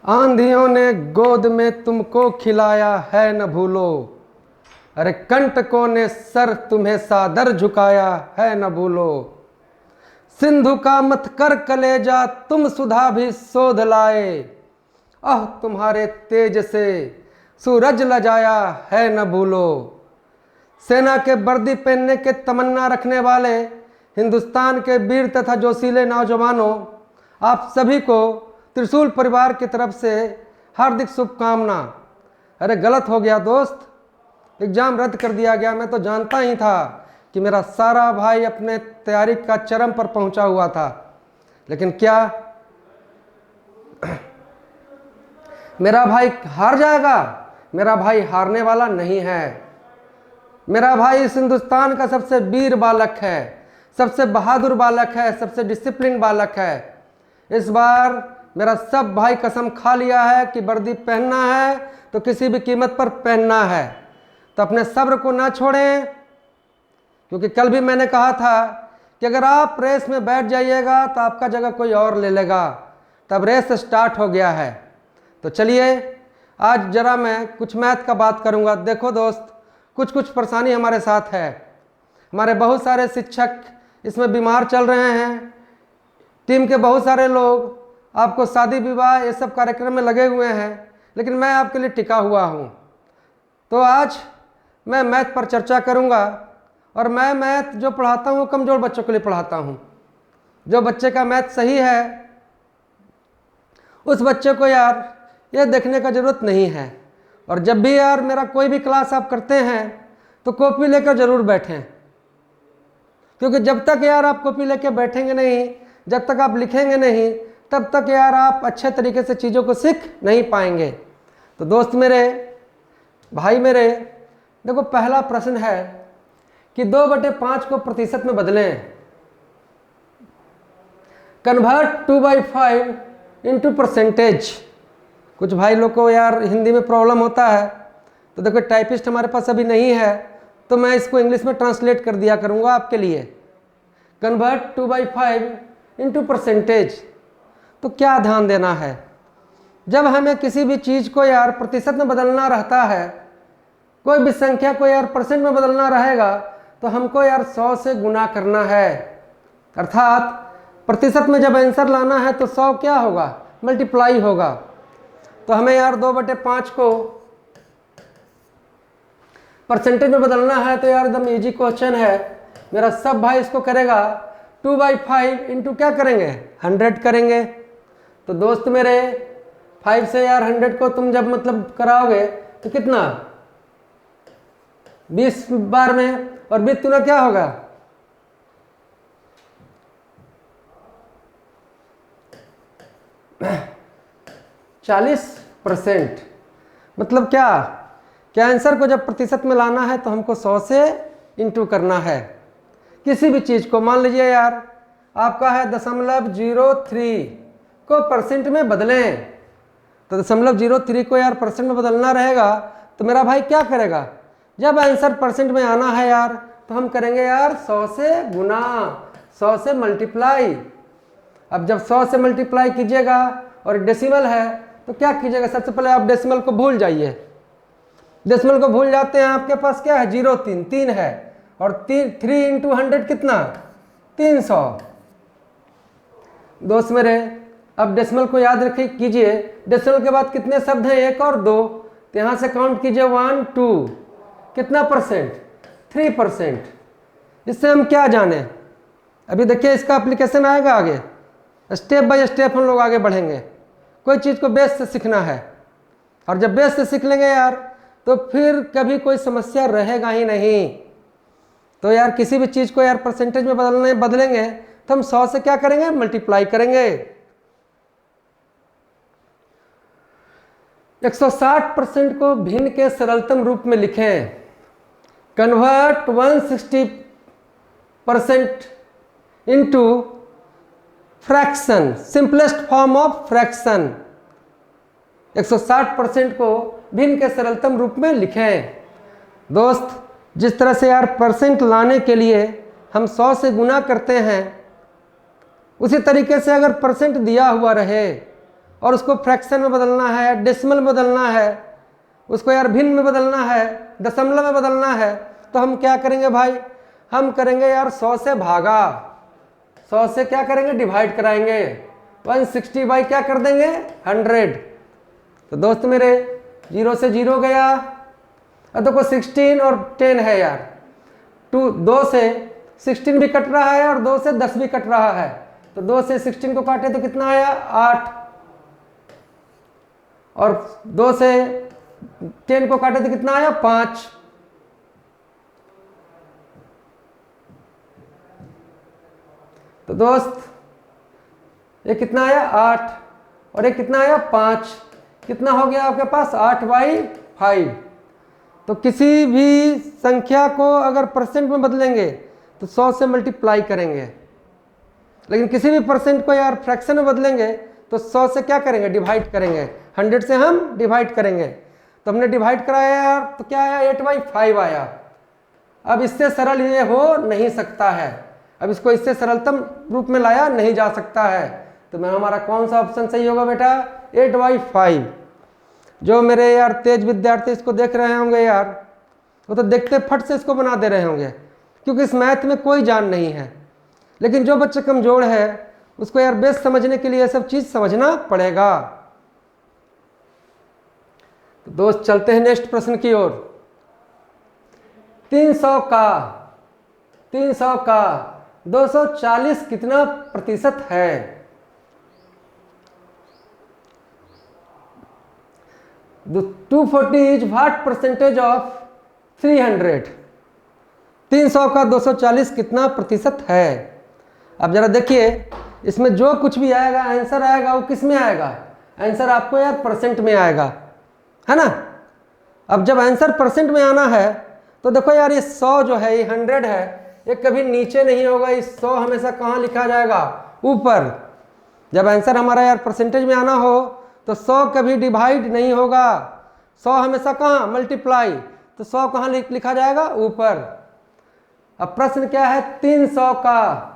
आंधियों ने गोद में तुमको खिलाया है न भूलो, अरे कंटकों ने सर तुम्हें सादर झुकाया है न भूलो। सिंधु का मत कर कलेजा तुम सुधा भी शोध लाए, आह तुम्हारे तेज से सूरज लजाया है न भूलो। सेना के वर्दी पहनने के तमन्ना रखने वाले हिंदुस्तान के वीर तथा जोशीले नौजवानों, आप सभी को त्रिशूल परिवार की तरफ से हार्दिक शुभकामना। अरे गलत हो गया दोस्त, एग्ज़ाम रद्द कर दिया गया। मैं तो जानता ही था कि मेरा सारा भाई अपने तैयारी का चरम पर पहुंचा हुआ था, लेकिन क्या मेरा भाई हार जाएगा? मेरा भाई हारने वाला नहीं है। मेरा भाई इस हिंदुस्तान का सबसे वीर बालक है, सबसे बहादुर बालक है, सबसे डिसिप्लिन बालक है। इस बार मेरा सब भाई कसम खा लिया है कि वर्दी पहनना है तो किसी भी कीमत पर पहनना है। तो अपने सब्र को ना छोड़ें, क्योंकि कल भी मैंने कहा था कि अगर आप रेस में बैठ जाइएगा तो आपका जगह कोई और ले लेगा। तब रेस स्टार्ट हो गया है। तो चलिए आज जरा मैं कुछ मैथ का बात करूंगा। देखो दोस्त, कुछ परेशानी हमारे साथ है। हमारे बहुत सारे शिक्षक इसमें बीमार चल रहे हैं। टीम के बहुत सारे लोग आपको शादी विवाह ये सब कार्यक्रम में लगे हुए हैं, लेकिन मैं आपके लिए टिका हुआ हूँ। तो आज मैं मैथ पर चर्चा करूँगा, और मैं मैथ जो पढ़ाता हूँ कमज़ोर बच्चों के लिए पढ़ाता हूँ। जो बच्चे का मैथ सही है उस बच्चे को यार ये देखने का ज़रूरत नहीं है। और जब भी यार मेरा कोई भी क्लास आप करते हैं तो कॉपी लेकर ज़रूर बैठें, क्योंकि जब तक यार आप कॉपी लेकर बैठेंगे नहीं, जब तक आप लिखेंगे नहीं, तब तक यार आप अच्छे तरीके से चीज़ों को सीख नहीं पाएंगे। तो दोस्त मेरे, भाई मेरे, देखो पहला प्रश्न है कि 2/5 को प्रतिशत में बदलें। Convert 2/5 into percentage. कुछ भाई लोग को यार हिंदी में प्रॉब्लम होता है, तो देखो टाइपिस्ट हमारे पास अभी नहीं है, तो मैं इसको इंग्लिश में ट्रांसलेट कर दिया करूँगा आपके लिए। Convert 2/5 into percentage. तो क्या ध्यान देना है, जब हमें किसी भी चीज़ को यार प्रतिशत में बदलना रहता है, कोई भी संख्या को यार परसेंट में बदलना रहेगा, तो हमको यार 100 से गुना करना है। अर्थात प्रतिशत में जब आंसर लाना है तो 100 क्या होगा, मल्टीप्लाई होगा। तो हमें यार 2/5 को परसेंटेज में बदलना है, तो यार एकदम इजी क्वेश्चन है। मेरा सब भाई इसको करेगा। 2/5 इंटू क्या करेंगे, 100 करेंगे। तो दोस्त मेरे, 5 से यार 100 को तुम जब मतलब कराओगे तो कितना, 20 बार में, और 20 तुना क्या होगा, 40%। मतलब क्या आंसर को जब प्रतिशत में लाना है तो हमको 100 से इंटू करना है। किसी भी चीज़ को मान लीजिए यार आपका है 0.03 को परसेंट में बदलें, तो 0.03 को यार परसेंट में बदलना रहेगा। तो मेरा भाई क्या करेगा, जब आंसर परसेंट में आना है यार तो हम करेंगे यार 100 से गुना, 100 से मल्टीप्लाई। अब जब 100 से मल्टीप्लाई कीजिएगा और डेसिमल है तो क्या कीजिएगा, सबसे पहले आप डेसिमल को भूल जाइए। डेसिमल को भूल जाते हैं, आपके पास क्या है, 3 है, और 3 इंटू 100 कितना, 300। दोस्त मेरे, अब डेसिमल को याद रखिए कीजिए। डेसिमल के बाद कितने शब्द हैं, 1 और 2, तो यहाँ से काउंट कीजिए 1 2, कितना परसेंट, 3%। इससे हम क्या जाने, अभी देखिए इसका एप्लीकेशन आएगा आगे, स्टेप बाय स्टेप हम लोग आगे बढ़ेंगे। कोई चीज़ को बेस से सीखना है, और जब बेस से सीख लेंगे यार तो फिर कभी कोई समस्या रहेगा ही नहीं। तो यार किसी भी चीज़ को यार परसेंटेज में बदलेंगे तो हम 100 से क्या करेंगे, मल्टीप्लाई करेंगे। 160% को भिन्न के सरलतम रूप में लिखें। Convert 160% into fraction, simplest form of fraction. 160% को भिन्न के सरलतम रूप में लिखें। दोस्त, जिस तरह से यार परसेंट लाने के लिए हम 100 से गुना करते हैं, उसी तरीके से अगर परसेंट दिया हुआ रहे और उसको फ्रैक्शन में बदलना है, डेसिमल में बदलना है, उसको यार भिन्न में बदलना है, दशमलव में बदलना है, तो हम क्या करेंगे भाई, हम करेंगे यार 100 से भागा, 100 से क्या करेंगे, डिवाइड कराएंगे, 160 बाई क्या कर देंगे, 100। तो दोस्त मेरे 0 से 0 गया, अब देखो 16 और 10 है यार, 2 से 16 भी कट रहा है और 2 से 10 भी कट रहा है, तो 2 से 16 को काटे तो कितना आया, 8, और 2 से 10 को काटे तो कितना आया, 5। तो दोस्त ये कितना आया, 8, और ये कितना आया, 5, कितना हो गया आपके पास, 8/5। तो किसी भी संख्या को अगर परसेंट में बदलेंगे तो 100 से मल्टीप्लाई करेंगे, लेकिन किसी भी परसेंट को यार फ्रैक्शन में बदलेंगे तो 100 से क्या करेंगे, डिवाइड करेंगे, 100 से हम डिवाइड करेंगे। तो हमने डिवाइड कराया यार, तो क्या आया, 8/5 आया। अब इससे सरल ये हो नहीं सकता है, अब इसको इससे सरलतम रूप में लाया नहीं जा सकता है, तो मैं हमारा कौन सा ऑप्शन सही होगा बेटा, 8/5। जो मेरे यार तेज विद्यार्थी इसको देख रहे होंगे यार, वो तो देखते फट से इसको बना दे रहे होंगे, क्योंकि इस मैथ में कोई जान नहीं है। लेकिन जो बच्चे कमजोर है उसको यार बेस समझने के लिए ये सब चीज समझना पड़ेगा। तो दोस्त चलते हैं नेक्स्ट प्रश्न की ओर। 300 का 240 कितना प्रतिशत है? The 240 is what percentage of 300? 300 का 240 कितना प्रतिशत है? अब जरा देखिए, इसमें जो कुछ भी आएगा आंसर आएगा वो किस में आएगा, आंसर आपको यार परसेंट में आएगा, है ना। अब जब आंसर परसेंट में आना है तो देखो यार, ये 100 जो है, ये 100 है, ये कभी नीचे नहीं होगा, ये 100 हमेशा कहाँ लिखा जाएगा, ऊपर। जब आंसर हमारा यार परसेंटेज में आना हो तो 100 कभी डिवाइड नहीं होगा, 100 हमेशा कहाँ, मल्टीप्लाई, तो 100 कहाँ लिखा जाएगा, ऊपर। अब प्रश्न क्या है, 300 का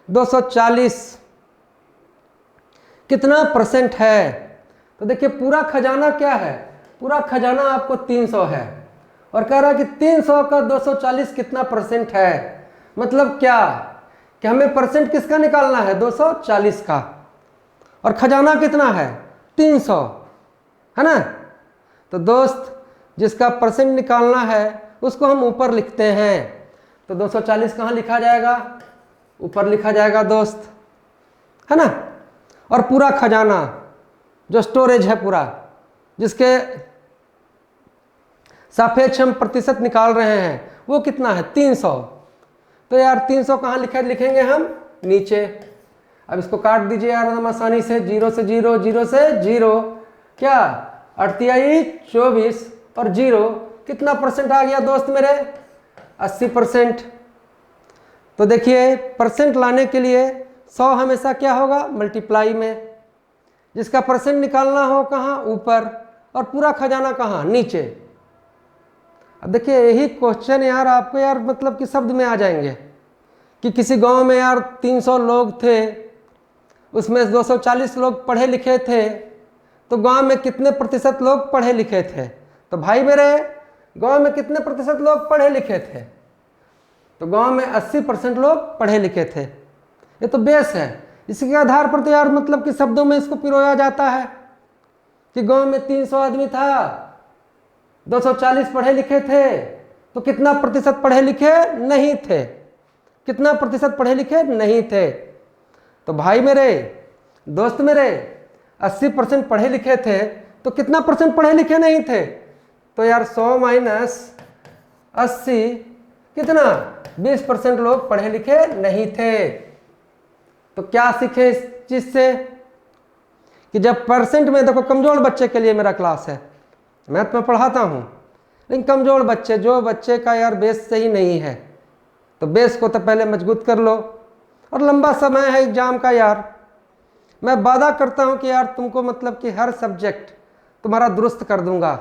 240 कितना परसेंट है? तो देखिए पूरा खजाना क्या है, पूरा खजाना आपको 300 है, और कह रहा है कि 300 का 240 कितना परसेंट है। मतलब क्या कि हमें परसेंट किसका निकालना है, 240 का, और खजाना कितना है, 300, है ना। तो दोस्त जिसका परसेंट निकालना है उसको हम ऊपर लिखते हैं, तो 240 कहाँ लिखा जाएगा, ऊपर लिखा जाएगा दोस्त, है ना। और पूरा खजाना जो स्टोरेज है पूरा, जिसके सापेक्ष हम प्रतिशत निकाल रहे हैं, वो कितना है, 300। तो यार 300 कहाँ लिखेंगे हम, नीचे। अब इसको काट दीजिए यार एकदम आसानी से, 0 से 0, 0 से 0, क्या 28/24 और 0, कितना परसेंट आ गया दोस्त मेरे, 80%। तो देखिए परसेंट लाने के लिए 100 हमेशा क्या होगा, मल्टीप्लाई में, जिसका परसेंट निकालना हो कहाँ, ऊपर, और पूरा खजाना कहाँ, नीचे। अब देखिए यही क्वेश्चन यार आपको यार मतलब कि शब्द में आ जाएंगे कि किसी गांव में यार 300 लोग थे, उसमें 240 लोग पढ़े लिखे थे, तो गांव में कितने प्रतिशत लोग पढ़े लिखे थे? तो भाई मेरे गांव में कितने प्रतिशत लोग पढ़े लिखे थे? तो गांव में 80% लोग पढ़े लिखे थे। ये तो बेस है, इसी के आधार पर तो यार मतलब कि शब्दों में इसको पिरोया जाता है कि गांव में 300 आदमी था, 240 पढ़े लिखे थे, तो कितना प्रतिशत पढ़े लिखे नहीं थे, कितना प्रतिशत पढ़े लिखे नहीं थे? तो भाई मेरे, दोस्त मेरे, 80% पढ़े लिखे थे, तो कितना परसेंट पढ़े लिखे नहीं थे? तो यार 100 माइनस 80 कितना, 20% लोग पढ़े लिखे नहीं थे। तो क्या सीखे इस चीज से कि जब परसेंट में, देखो कमजोर बच्चे के लिए मेरा क्लास है, मैथ में पढ़ाता हूँ, लेकिन कमजोर बच्चे, जो बच्चे का यार बेस सही नहीं है, तो बेस को तो पहले मजबूत कर लो। और लंबा समय है एग्जाम का यार, मैं वादा करता हूँ कि यार तुमको मतलब कि हर सब्जेक्ट तुम्हारा दुरुस्त कर दूंगा।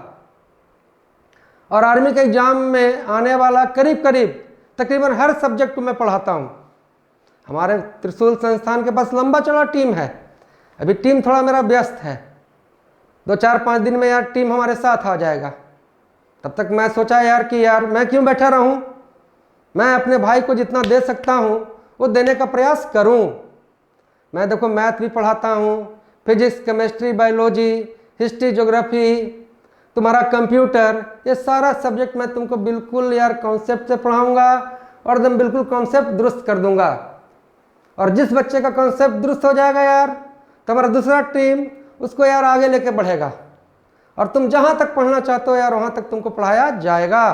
और आर्मी के एग्जाम में आने वाला करीब करीब तकरीबन हर सब्जेक्ट को मैं पढ़ाता हूँ। हमारे त्रिशूल संस्थान के पास लंबा चौड़ा टीम है, अभी टीम थोड़ा मेरा व्यस्त है, 2-4-5 दिन में यार टीम हमारे साथ आ जाएगा। तब तक मैं सोचा यार कि यार मैं क्यों बैठा रहूं, मैं अपने भाई को जितना दे सकता हूं वो देने का प्रयास करूं। मैं देखो मैथ भी पढ़ाता हूं, physics, chemistry, biology, history, geography, तुम्हारा कंप्यूटर, ये सारा सब्जेक्ट मैं तुमको बिल्कुल यार कॉन्सेप्ट से पढ़ाऊंगा और एकदम बिल्कुल कॉन्सेप्ट दुरुस्त कर दूंगा। और जिस बच्चे का कॉन्सेप्ट दुरुस्त हो जाएगा यार, तो हमारा दूसरा टीम उसको यार आगे लेके बढ़ेगा और तुम जहां तक पढ़ना चाहते हो यार वहां तक तुमको पढ़ाया जाएगा।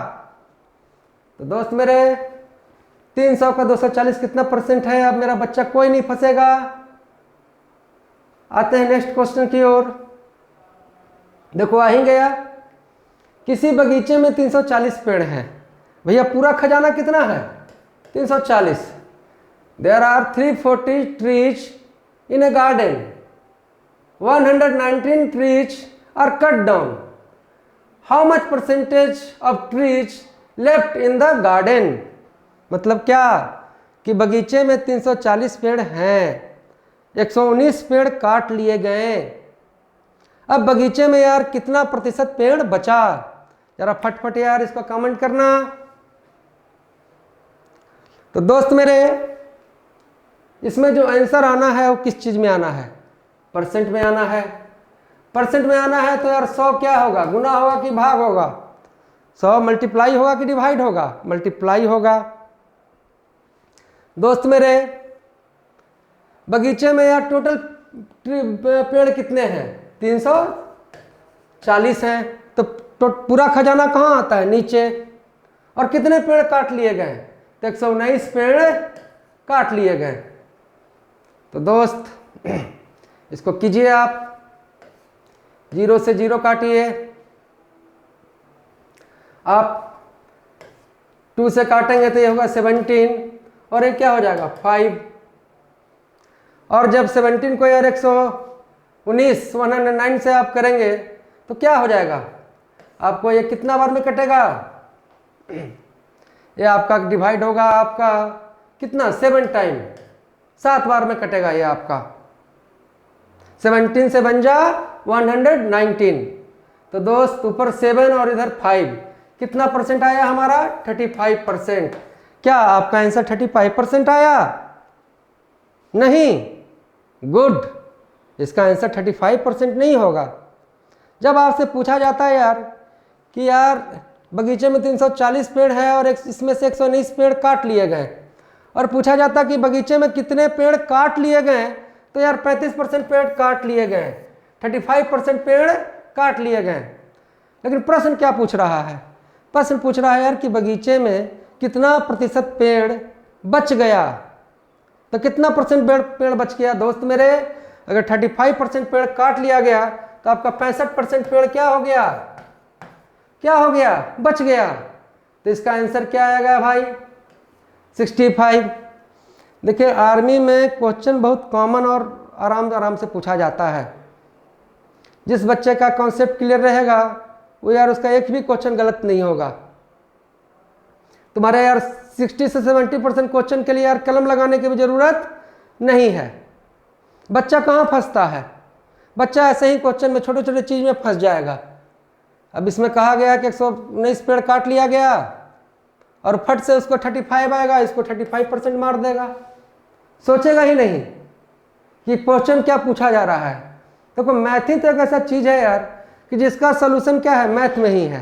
तो दोस्त मेरे 300 का 240 कितना परसेंट है? अब मेरा बच्चा कोई नहीं फंसेगा। आते हैं नेक्स्ट क्वेश्चन की ओर। देखो आ ही गया, किसी बगीचे में 340 पेड़ हैं। भैया पूरा खजाना कितना है? 340। There are 340 trees in a garden, 119 trees are cut down. How much percentage of trees left in the garden? मतलब क्या कि बगीचे में 340 पेड़ हैं, 119 पेड़ काट लिए गए। अब बगीचे में यार कितना प्रतिशत पेड़ बचा? जरा फटफट यार इसको कमेंट करना। तो दोस्त मेरे इसमें जो आंसर आना है वो किस चीज में आना है? परसेंट में आना है। परसेंट में आना है तो यार 100 क्या होगा? गुना होगा कि भाग होगा? 100 मल्टीप्लाई होगा कि डिवाइड होगा? मल्टीप्लाई होगा। दोस्त मेरे बगीचे में यार टोटल पेड़ कितने हैं? 340 हैं। तो पूरा खजाना कहाँ आता है? नीचे। और कितने पेड़ काट लिए गए? तो 119 पेड़ काट लिए गए। तो दोस्त इसको कीजिए आप, 0 से 0 काटिए, आप 2 से काटेंगे तो ये होगा 17 और ये क्या हो जाएगा? 5। और जब 17 को यार 119 से आप करेंगे तो क्या हो जाएगा? आपको ये कितना बार में कटेगा? ये आपका डिवाइड होगा आपका कितना? 7 टाइम, 7 बार में कटेगा ये आपका। 17 से बन जा 119। तो दोस्त ऊपर 7 और इधर 5, कितना परसेंट आया हमारा? 35%। क्या आपका आंसर 35% आया? नहीं। गुड, इसका आंसर 35% नहीं होगा। जब आपसे पूछा जाता है यार कि यार बगीचे में 340 पेड़ है और इसमें से 119 पेड़ काट लिए गए, और पूछा जाता कि बगीचे में कितने पेड़ काट लिए गए, तो यार 35% पेड़ काट लिए गए, 35% पेड़ काट लिए गए। लेकिन प्रश्न क्या पूछ रहा है? प्रश्न पूछ रहा है यार कि बगीचे में कितना प्रतिशत पेड़ बच गया। तो कितना परसेंट पेड़ बच गया दोस्त मेरे? अगर 35% पेड़ काट लिया गया तो आपका 65% पेड़ क्या हो गया? क्या हो गया? बच गया। तो इसका आंसर क्या आएगा भाई? 65। देखिए आर्मी में क्वेश्चन बहुत कॉमन और आराम से पूछा जाता है। जिस बच्चे का कॉन्सेप्ट क्लियर रहेगा वो यार उसका एक भी क्वेश्चन गलत नहीं होगा। तुम्हारे यार 60 से 70% क्वेश्चन के लिए यार कलम लगाने की भी जरूरत नहीं है। बच्चा कहाँ फंसता है? बच्चा ऐसे ही क्वेश्चन में छोटे छोटे चीज में फंस जाएगा। अब इसमें कहा गया कि 119 पेड़ काट लिया गया और फट से उसको 35 आएगा, इसको 35% मार देगा। सोचेगा ही नहीं कि क्वेश्चन क्या पूछा जा रहा है। तो मैथ ही तो एक ऐसा चीज है यार कि जिसका सोल्यूशन क्या है? मैथ में ही है।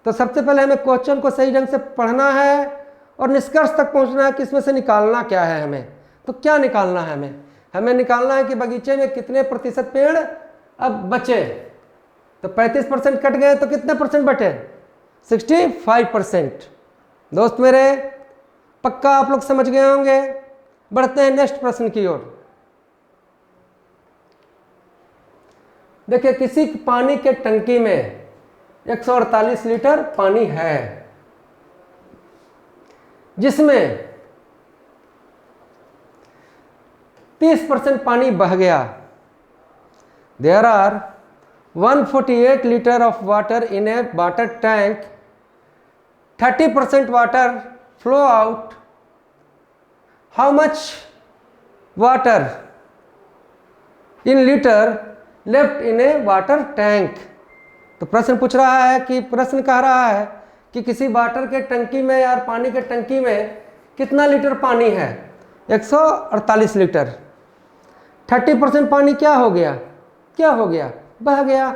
तो सबसे पहले हमें क्वेश्चन को सही ढंग से पढ़ना है और निष्कर्ष तक पहुंचना है कि इसमें से निकालना क्या है हमें। तो क्या निकालना है हमें? हमें निकालना है कि बगीचे में कितने प्रतिशत पेड़ अब बचे। तो 35% कट गए तो कितने परसेंट बचे? 65%। दोस्त मेरे पक्का आप लोग समझ गए होंगे। बढ़ते हैं नेक्स्ट प्रश्न की ओर। देखिए किसी पानी के टंकी में 148 लीटर पानी है, जिसमें 30% पानी बह गया। There are 148 litre of water in a water tank, 30% water flow out. How much water in litre left in a water tank. तो प्रश्न पूछ रहा है कि प्रश्न कह रहा है कि किसी वाटर के टंकी में या पानी के टंकी में कितना लीटर पानी है? 148 लीटर। 30% पानी क्या हो गया? क्या हो गया? बह गया।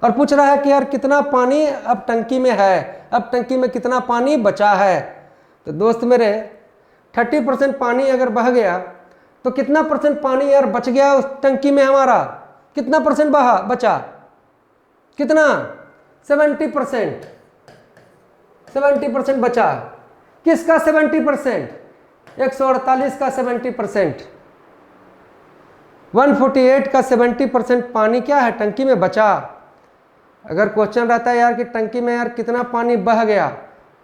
और पूछ रहा है कि यार कितना पानी अब टंकी में है, अब टंकी में कितना पानी बचा है? तो दोस्त मेरे 30% पानी अगर बह गया तो कितना परसेंट पानी यार बच गया उस टंकी में हमारा? कितना परसेंट बचा? कितना? 70%। 70% बचा। किसका 70%? 148 का 70%। 148 का 70% पानी क्या है? टंकी में बचा। अगर क्वेश्चन रहता है यार कि टंकी में यार कितना पानी बह गया,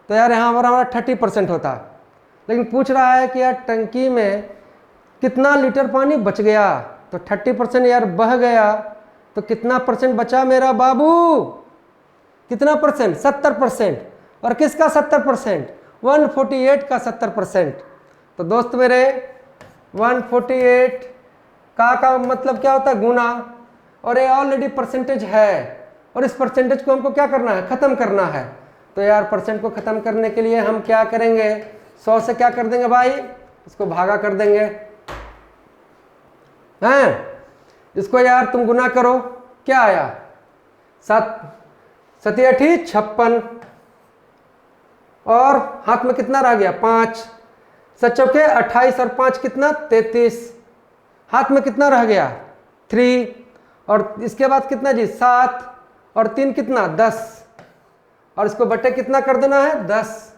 तो यार यहाँ पर हमारा 30% होता। लेकिन पूछ रहा है कि यार टंकी में कितना लीटर पानी बच गया, तो 30% यार बह गया, तो कितना परसेंट बचा मेरा बाबू? कितना परसेंट? 70%। और किसका 70%? 148 का 70%। तो दोस्त मेरे 148 का मतलब क्या होता है? गुना। और ये ऑलरेडी परसेंटेज है, और इस परसेंटेज को हमको क्या करना है? खत्म करना है। तो यार परसेंट को खत्म करने के लिए हम क्या करेंगे? 100 से क्या कर देंगे भाई? इसको भागा कर देंगे हैं। इसको यार तुम गुना करो, क्या आया? 7 7 8 56। और हाथ में कितना रह गया? 5। 7 चौके 28 और 5 कितना? 33। हाथ में कितना रह गया? 3। और इसके बाद कितना जी? 7। और 3 कितना? 10। और इसको बटे कितना कर देना है? 10।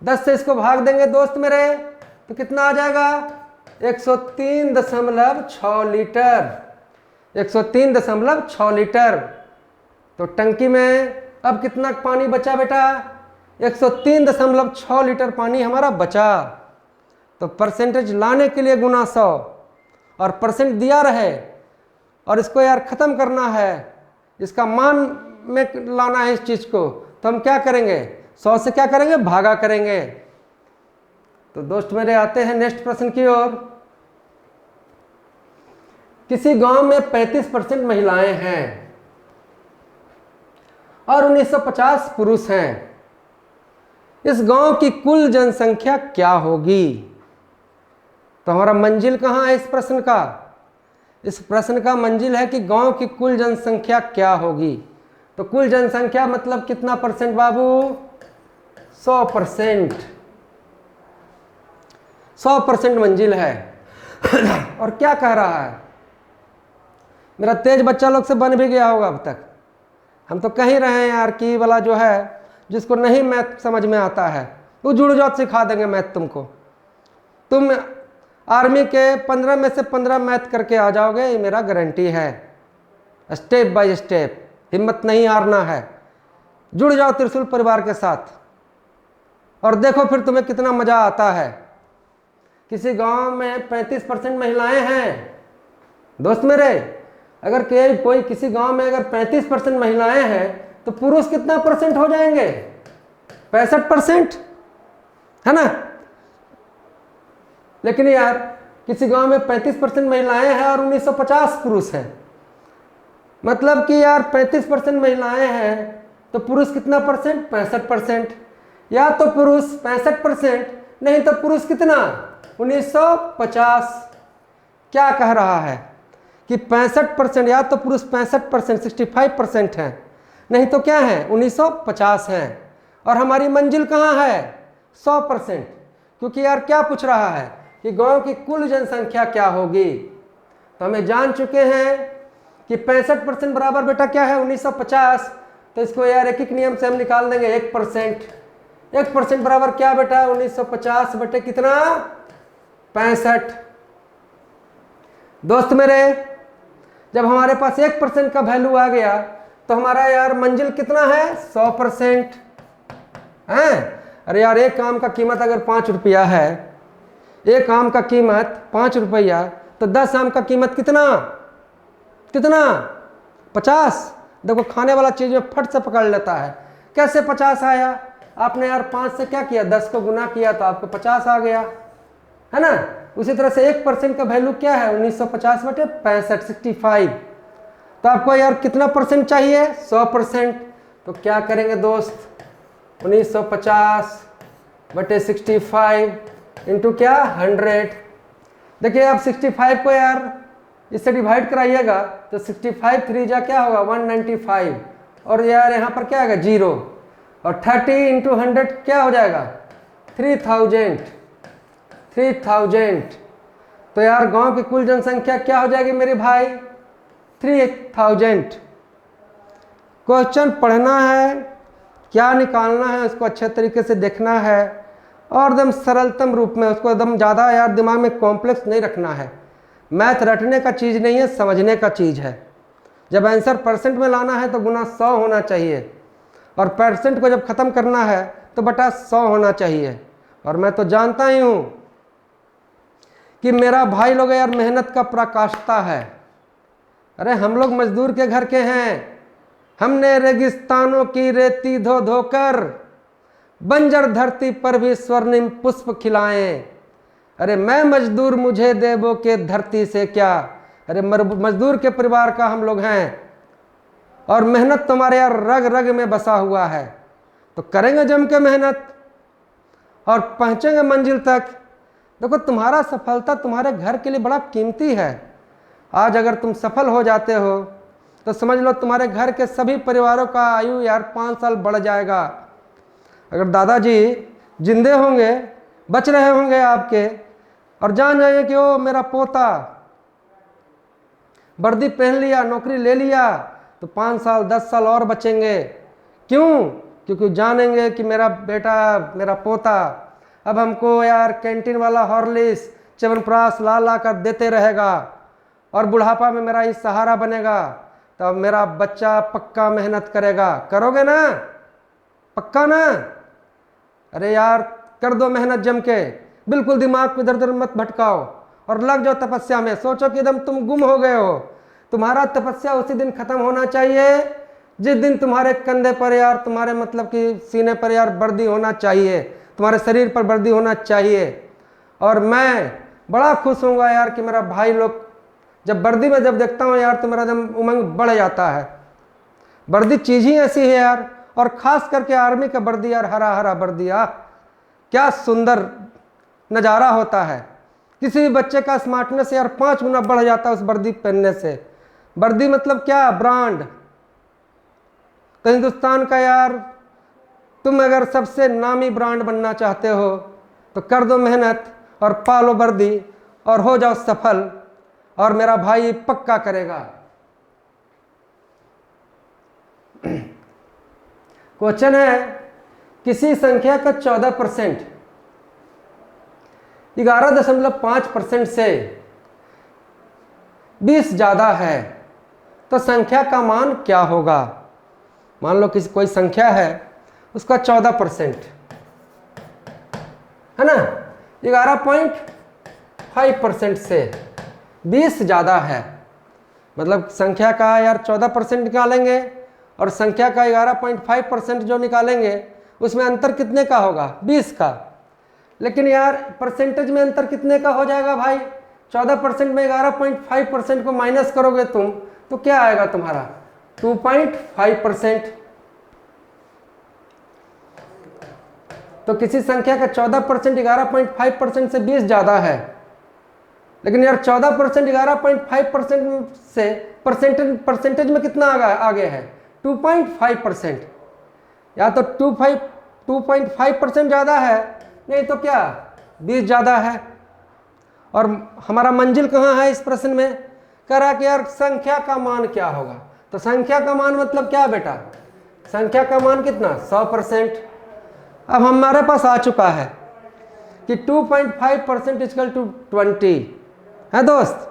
10 से इसको भाग देंगे दोस्त मेरे, तो कितना आ जाएगा? 103.6 लीटर। 103.6 लीटर। तो टंकी में अब कितना पानी बचा बेटा? 103.6 लीटर पानी हमारा बचा। तो परसेंटेज लाने के लिए गुना 100, और परसेंट दिया रहे, और इसको यार खत्म करना है, इसका मान में लाना है इस चीज को, तो हम क्या करेंगे? 100 से क्या करेंगे? भागा करेंगे। तो दोस्त मेरे आते हैं नेक्स्ट प्रश्न की ओर। किसी गांव में 35% महिलाएं हैं और 1950 पुरुष हैं। इस गांव की कुल जनसंख्या क्या होगी? तो हमारा मंजिल कहां है इस प्रश्न का? इस प्रश्न का मंजिल है कि गांव की कुल जनसंख्या क्या होगी। तो कुल जनसंख्या मतलब कितना परसेंट बाबू? 100%। 100% मंजिल है। और क्या कह रहा है? मेरा तेज बच्चा लोग से बन भी गया होगा अब तक। हम तो कह ही रहे हैं यार कि वाला जो है, जिसको नहीं मैथ समझ में आता है वो जुड़ जात सिखा देंगे मैथ तुमको। तुम आर्मी के 15 में से 15 मैथ करके आ जाओगे, ये मेरा गारंटी है। स्टेप बाय स्टेप, हिम्मत नहीं हारना है। जुड़ जाओ त्रिशूल परिवार के साथ और देखो फिर तुम्हें कितना मजा आता है। किसी गांव में 35% महिलाएं हैं दोस्त मेरे। अगर कोई किसी गांव में अगर 35% महिलाएं हैं तो पुरुष कितना परसेंट हो जाएंगे? 65%, है ना। लेकिन यार किसी गांव में 35% महिलाएं हैं और 1950 पुरुष हैं, मतलब कि यार 35% महिलाएं हैं तो पुरुष कितना परसेंट? 65%। या तो पुरुष 65%, नहीं तो पुरुष कितना? 1950। क्या कह रहा है कि 65%, या तो पुरुष 65% 65% है, नहीं तो क्या है? 1950 है। और हमारी मंजिल कहाँ है? 100%। क्योंकि यार क्या पूछ रहा है कि गांव की कुल जनसंख्या क्या होगी। तो हमें जान चुके हैं कि 65% बराबर बेटा क्या है? 1950। तो इसको यार एक एक नियम से हम निकाल देंगे 1%। 1% बराबर क्या बेटा? 1950 बटे कितना? 65। दोस्त मेरे जब हमारे पास 1% का वैल्यू आ गया तो हमारा यार मंजिल कितना है? 100% है। अरे यार एक आम का कीमत अगर 5 रुपया है, एक आम का कीमत 5 रुपया, तो 10 आम का कीमत कितना? कितना? 50। देखो खाने वाला चीज में फट से पकड़ लेता है। कैसे 50 आया? आपने यार 5 से क्या किया? 10 को गुना किया तो आपको 50 आ गया, है ना। उसी तरह से 1% का वैल्यू क्या है 1950 बटे 65 65। तो आपको यार कितना परसेंट चाहिए 100%। तो क्या करेंगे दोस्त 1950 बटे 65 इंटू क्या 100। देखिए आप 65 को यार इससे डिवाइड कराइएगा तो 65 3 जा क्या होगा 195 और यार यहाँ पर क्या आएगा 0 और 30 इंटू 100 क्या हो जाएगा 3000। तो यार गांव की कुल जनसंख्या क्या हो जाएगी मेरे भाई 3000। क्वेश्चन पढ़ना है, क्या निकालना है उसको अच्छे तरीके से देखना है और एकदम सरलतम रूप में, उसको एकदम ज़्यादा यार दिमाग में कॉम्प्लेक्स नहीं रखना है। मैथ रटने का चीज़ नहीं है, समझने का चीज़ है। जब आंसर परसेंट में लाना है तो गुना 100 होना चाहिए और परसेंट को जब ख़त्म करना है तो बटा 100 होना चाहिए। और मैं तो जानता ही हूँ कि मेरा भाई लोग यार मेहनत का पराकाष्ठा है। अरे हम लोग मजदूर के घर के हैं, हमने रेगिस्तानों की रेती धो धोकर बंजर धरती पर भी स्वर्णिम पुष्प खिलाएं। अरे मैं मजदूर मुझे देवों के धरती से क्या। अरे मजदूर के परिवार का हम लोग हैं और मेहनत तुम्हारे यार रग रग में बसा हुआ है। तो करेंगे जम के मेहनत और पहुंचेंगे मंजिल तक। देखो तुम्हारा सफलता तुम्हारे घर के लिए बड़ा कीमती है। आज अगर तुम सफल हो जाते हो तो समझ लो तुम्हारे घर के सभी परिवारों का आयु यार 5 साल बढ़ जाएगा। अगर दादाजी जिंदे होंगे, बच रहे होंगे आपके और जान जाएंगे कि ओ मेरा पोता वर्दी पहन लिया, नौकरी ले लिया, तो 5 साल 10 साल और बचेंगे। क्यों? क्योंकि जानेंगे कि मेरा बेटा, मेरा पोता अब हमको यार कैंटीन वाला हॉर्लिक्स च्यवनप्राश ला ला कर देते रहेगा और बुढ़ापा में मेरा ही सहारा बनेगा। तब मेरा बच्चा पक्का मेहनत करेगा। करोगे ना? पक्का ना? अरे यार कर दो मेहनत जम के, बिल्कुल दिमाग को इधर उधर मत भटकाओ और लग जाओ तपस्या में। सोचो कि एकदम तुम गुम हो गए हो। तुम्हारा तपस्या उसी दिन खत्म होना चाहिए जिस दिन तुम्हारे कंधे पर यार, तुम्हारे मतलब कि सीने पर यार वर्दी होना चाहिए, तुम्हारे शरीर पर वर्दी होना चाहिए। और मैं बड़ा खुश होऊंगा यार कि मेरा भाई लोग जब वर्दी में जब देखता हूँ यार तो मेरा एकदम उमंग बढ़ जाता है। वर्दी चीज़ ही ऐसी है यार, और ख़ास करके आर्मी का वर्दी यार, हरा हरा वर्दी, क्या सुंदर नज़ारा होता है। किसी भी बच्चे का स्मार्टनेस यार 5 गुना बढ़ जाता है उस वर्दी पहनने से। वर्दी मतलब क्या? ब्रांड। तो हिंदुस्तान का यार, तुम अगर सबसे नामी ब्रांड बनना चाहते हो तो कर दो मेहनत और पालो वर्दी और हो जाओ सफल, और मेरा भाई पक्का करेगा। क्वेश्चन है, किसी संख्या का 14% 11.5% से 20 ज़्यादा है तो संख्या का मान क्या होगा? मान लो किसी कोई संख्या है उसका 14% है ना, 11.5% से 20 ज़्यादा है। मतलब संख्या का यार 14% निकालेंगे और संख्या का 11.5% जो निकालेंगे उसमें अंतर कितने का होगा? 20 का। लेकिन यार परसेंटेज में अंतर कितने का हो जाएगा भाई? 14% में 11.5% को माइनस करोगे तुम तो क्या आएगा तुम्हारा? 2.5%। तो किसी संख्या का 14% 11.5% से 20 ज़्यादा है। लेकिन यार 14% 11.5% से परसेंटेज में कितना आगे है? 2.5%। या तो 2.5% ज़्यादा है, नहीं तो क्या 20 ज़्यादा है। और हमारा मंजिल कहाँ है इस प्रश्न में? कह रहा कि यार संख्या का मान क्या होगा। तो संख्या का मान मतलब क्या बेटा? संख्या का मान कितना? 100%। अब हमारे पास आ चुका है कि 2.5% इक्वल टू 20 है दोस्त।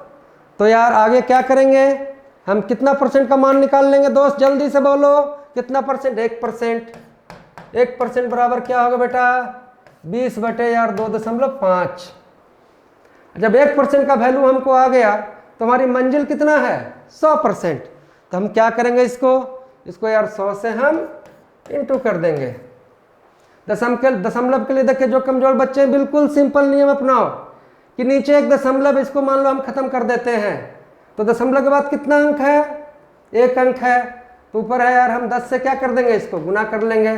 तो यार आगे क्या करेंगे? हम कितना परसेंट का मान निकाल लेंगे दोस्त? जल्दी से बोलो कितना परसेंट? 1%। 1% बराबर क्या होगा बेटा? 20 बटे यार 2.5। जब 1% का वैल्यू हमको आ गया तो हमारी मंजिल कितना है? 100%। तो हम क्या करेंगे? इसको यार 100 से हम इंटू कर देंगे। दशमलव के लिए देखिए जो कमजोर बच्चे हैं बिल्कुल सिंपल नियम अपनाओ कि नीचे एक दशमलव, इसको मान लो हम खत्म कर देते हैं, तो दशमलव के बाद कितना अंक है, एक अंक है, तो ऊपर है यार, हम 10 से क्या कर देंगे, इसको गुना कर लेंगे।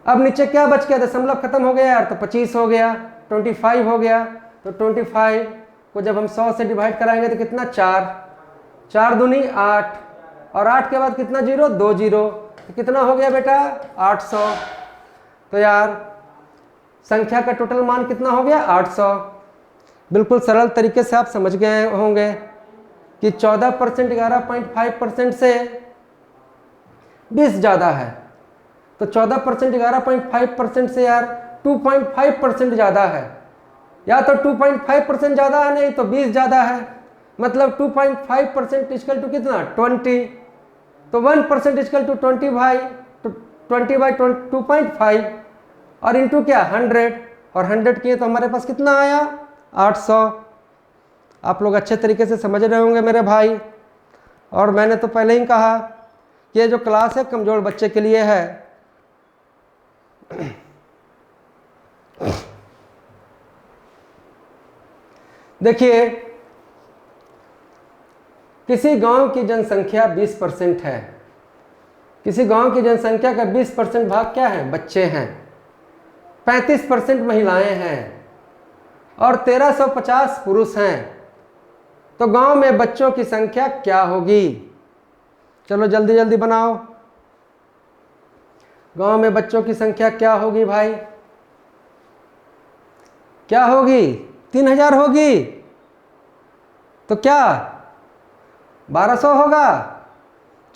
अब नीचे क्या बच गया, दशमलव खत्म हो गया यार, तो 25 हो गया, 25 हो गया, तो 25 को जब हम 100 से डिवाइड कराएंगे तो कितना, 4, 4 दूनी 8, और 8 के बाद कितना जीरो, 2 जीरो, तो कितना हो गया बेटा, 800। तो यार संख्या का टोटल मान कितना हो गया, 800। बिल्कुल सरल तरीके से आप समझ गए होंगे कि 14% 11.5% से 20 ज़्यादा है, तो 14% 11.5% से यार 2.5% ज़्यादा है, या तो 2.5% ज़्यादा है, नहीं तो 20 ज़्यादा है, मतलब 2.5% इक्वल टू कितना, 20, तो 1% इक्वल टू 20 बाई 2.5 और इंटू क्या, 100, और 100 किए तो हमारे पास कितना आया, 800। आप लोग अच्छे तरीके से समझ रहे होंगे मेरे भाई। और मैंने तो पहले ही कहा कि ये जो क्लास है कमज़ोर बच्चे के लिए है। देखिए, किसी गांव की जनसंख्या 20% है, किसी गांव की जनसंख्या का 20% भाग क्या है, बच्चे हैं, 35% महिलाएं हैं और 1350 पुरुष हैं, तो गांव में बच्चों की संख्या क्या होगी, चलो जल्दी जल्दी बनाओ। गांव में बच्चों की संख्या क्या होगी भाई, क्या होगी, 3000 होगी, तो क्या 1200 होगा,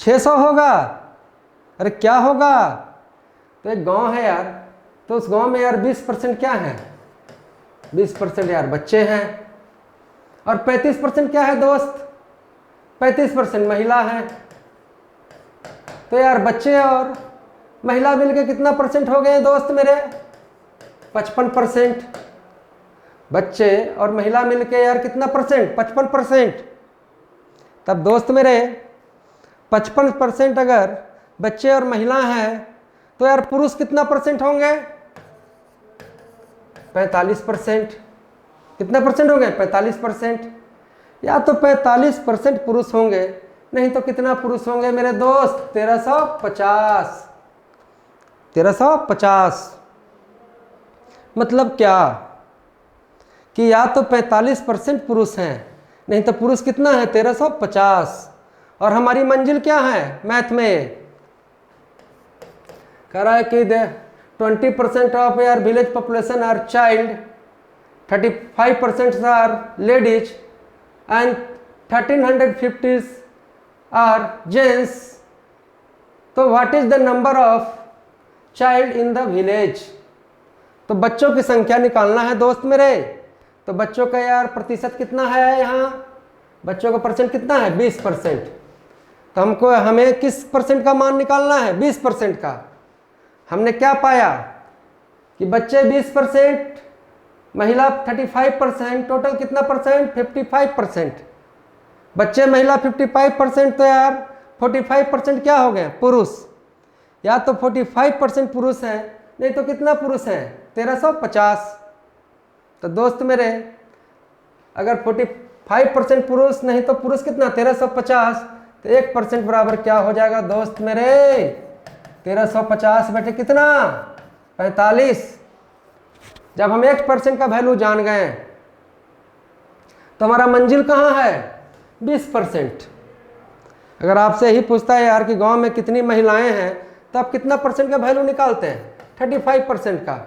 600 होगा, अरे क्या होगा। तो एक गांव है यार, तो उस गांव में यार 20% क्या है, 20% यार बच्चे हैं, और 35% क्या है दोस्त, 35% महिला है। तो यार बच्चे और महिला मिलके कितना परसेंट हो गए दोस्त मेरे, 55%। बच्चे और महिला मिलके यार कितना परसेंट, 55%। तब दोस्त मेरे 55% अगर बच्चे और महिला हैं, तो यार पुरुष कितना परसेंट होंगे, 45%। कितने परसेंट होंगे, 45%। या तो 45% पुरुष होंगे, नहीं तो कितना पुरुष होंगे मेरे दोस्त, 1350। 1350 मतलब क्या कि या तो 45% पुरुष हैं, नहीं तो पुरुष कितना है, 1350। और हमारी मंजिल क्या है मैथ में, कह रहा है कि 20% ऑफ यार village population are child, 35% are ladies and 1350 are gents. तो what is the number of child in the village. तो बच्चों की संख्या निकालना है दोस्त मेरे। तो बच्चों का यार प्रतिशत कितना है, यहाँ बच्चों का परसेंट कितना है, 20%। तो हमें किस परसेंट का मान निकालना है, 20% का। हमने क्या पाया कि बच्चे 20%, महिला 35%, टोटल कितना परसेंट, 55%। बच्चे महिला 55%, तो यार 45% क्या हो गए, पुरुष। या तो 45% पुरुष हैं, नहीं तो कितना पुरुष हैं, 1350। तो दोस्त मेरे अगर 45% पुरुष, नहीं तो पुरुष कितना, 1350, तो 1% बराबर क्या हो जाएगा दोस्त मेरे, 1350 बटे कितना, 45। जब हम 1% का वैल्यू जान गए तो हमारा मंजिल कहाँ है, 20%। अगर आपसे ही पूछता है यार कि गांव में कितनी महिलाएं हैं, तो आप कितना परसेंट का वैल्यू निकालते हैं, 35% का।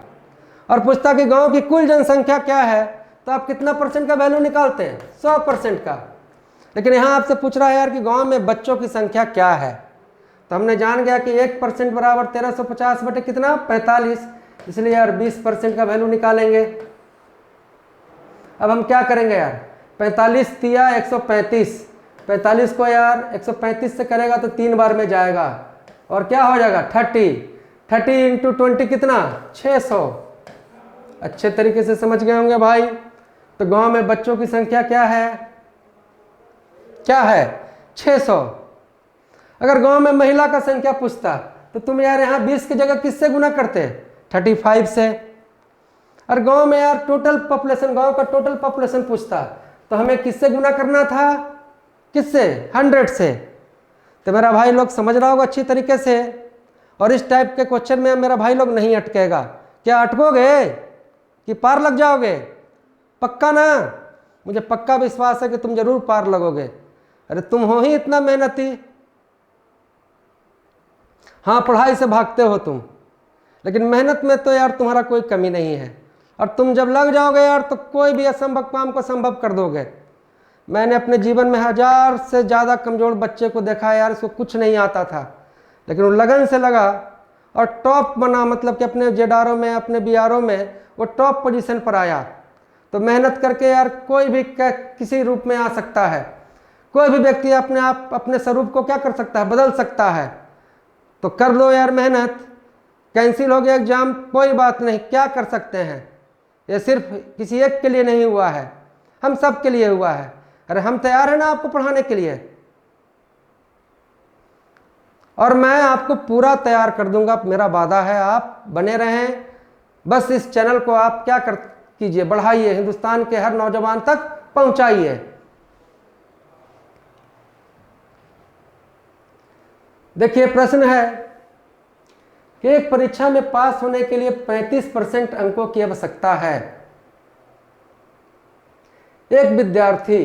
और पूछता कि गांव की कुल जनसंख्या क्या है, तो आप कितना परसेंट का वैल्यू निकालते हैं, 100% का। लेकिन यहाँ आपसे पूछ रहा है यार कि गांव में बच्चों की संख्या क्या है, तो हमने जान गया कि 1% बराबर 1350 बटे कितना, 45। इसलिए यार 20% का वैल्यू निकालेंगे। अब हम क्या करेंगे यार, 45 तिया 135, 45 को यार 135 से करेगा तो 3 बार में जाएगा, और क्या हो जाएगा, 30 इंटू 20 कितना, 600। अच्छे तरीके से समझ गए होंगे भाई। तो गांव में बच्चों की संख्या क्या है, क्या है, 600। अगर गांव में महिला का संख्या पूछता तो तुम यार यहाँ 20 की जगह किससे गुना करते, 35 से। और गांव में यार टोटल पॉपुलेशन, गांव का टोटल पॉपुलेशन पूछता तो हमें किससे गुना करना था? किससे? 100 से। तो मेरा भाई लोग समझ रहा होगा अच्छी तरीके से। और इस टाइप के क्वेश्चन में मेरा भाई लोग नहीं अटकेगा। क्या अटकोगे कि पार लग जाओगे? पक्का ना? मुझे पक्का विश्वास है कि तुम जरूर पार लगोगे। अरे तुम हो ही इतना मेहनती। हाँ, पढ़ाई से भागते हो तुम, लेकिन मेहनत में तो यार तुम्हारा कोई कमी नहीं है। और तुम जब लग जाओगे यार तो कोई भी असंभव काम को संभव कर दोगे। मैंने अपने जीवन में 1000 से ज़्यादा कमज़ोर बच्चे को देखा है यार, इसको कुछ नहीं आता था, लेकिन वो लगन से लगा और टॉप बना, मतलब कि अपने जेडारों में, अपने बीआरओ में वो टॉप पोजीशन पर आया। तो मेहनत करके यार कोई भी किसी रूप में आ सकता है। कोई भी व्यक्ति अपने आप अपने स्वरूप को क्या कर सकता है? बदल सकता है। तो कर लो यार मेहनत। कैंसिल हो गया एग्जाम, कोई बात नहीं, क्या कर सकते हैं? ये सिर्फ किसी एक के लिए नहीं हुआ है, हम सब के लिए हुआ है। अरे हम तैयार हैं ना आपको पढ़ाने के लिए, और मैं आपको पूरा तैयार कर दूंगा, मेरा वादा है। आप बने रहें, बस इस चैनल को आप क्या कर कीजिए, बढ़ाइए, हिंदुस्तान के हर नौजवान तक पहुंचाइए। देखिए प्रश्न है कि एक परीक्षा में पास होने के लिए 35% अंकों की आवश्यकता है। एक विद्यार्थी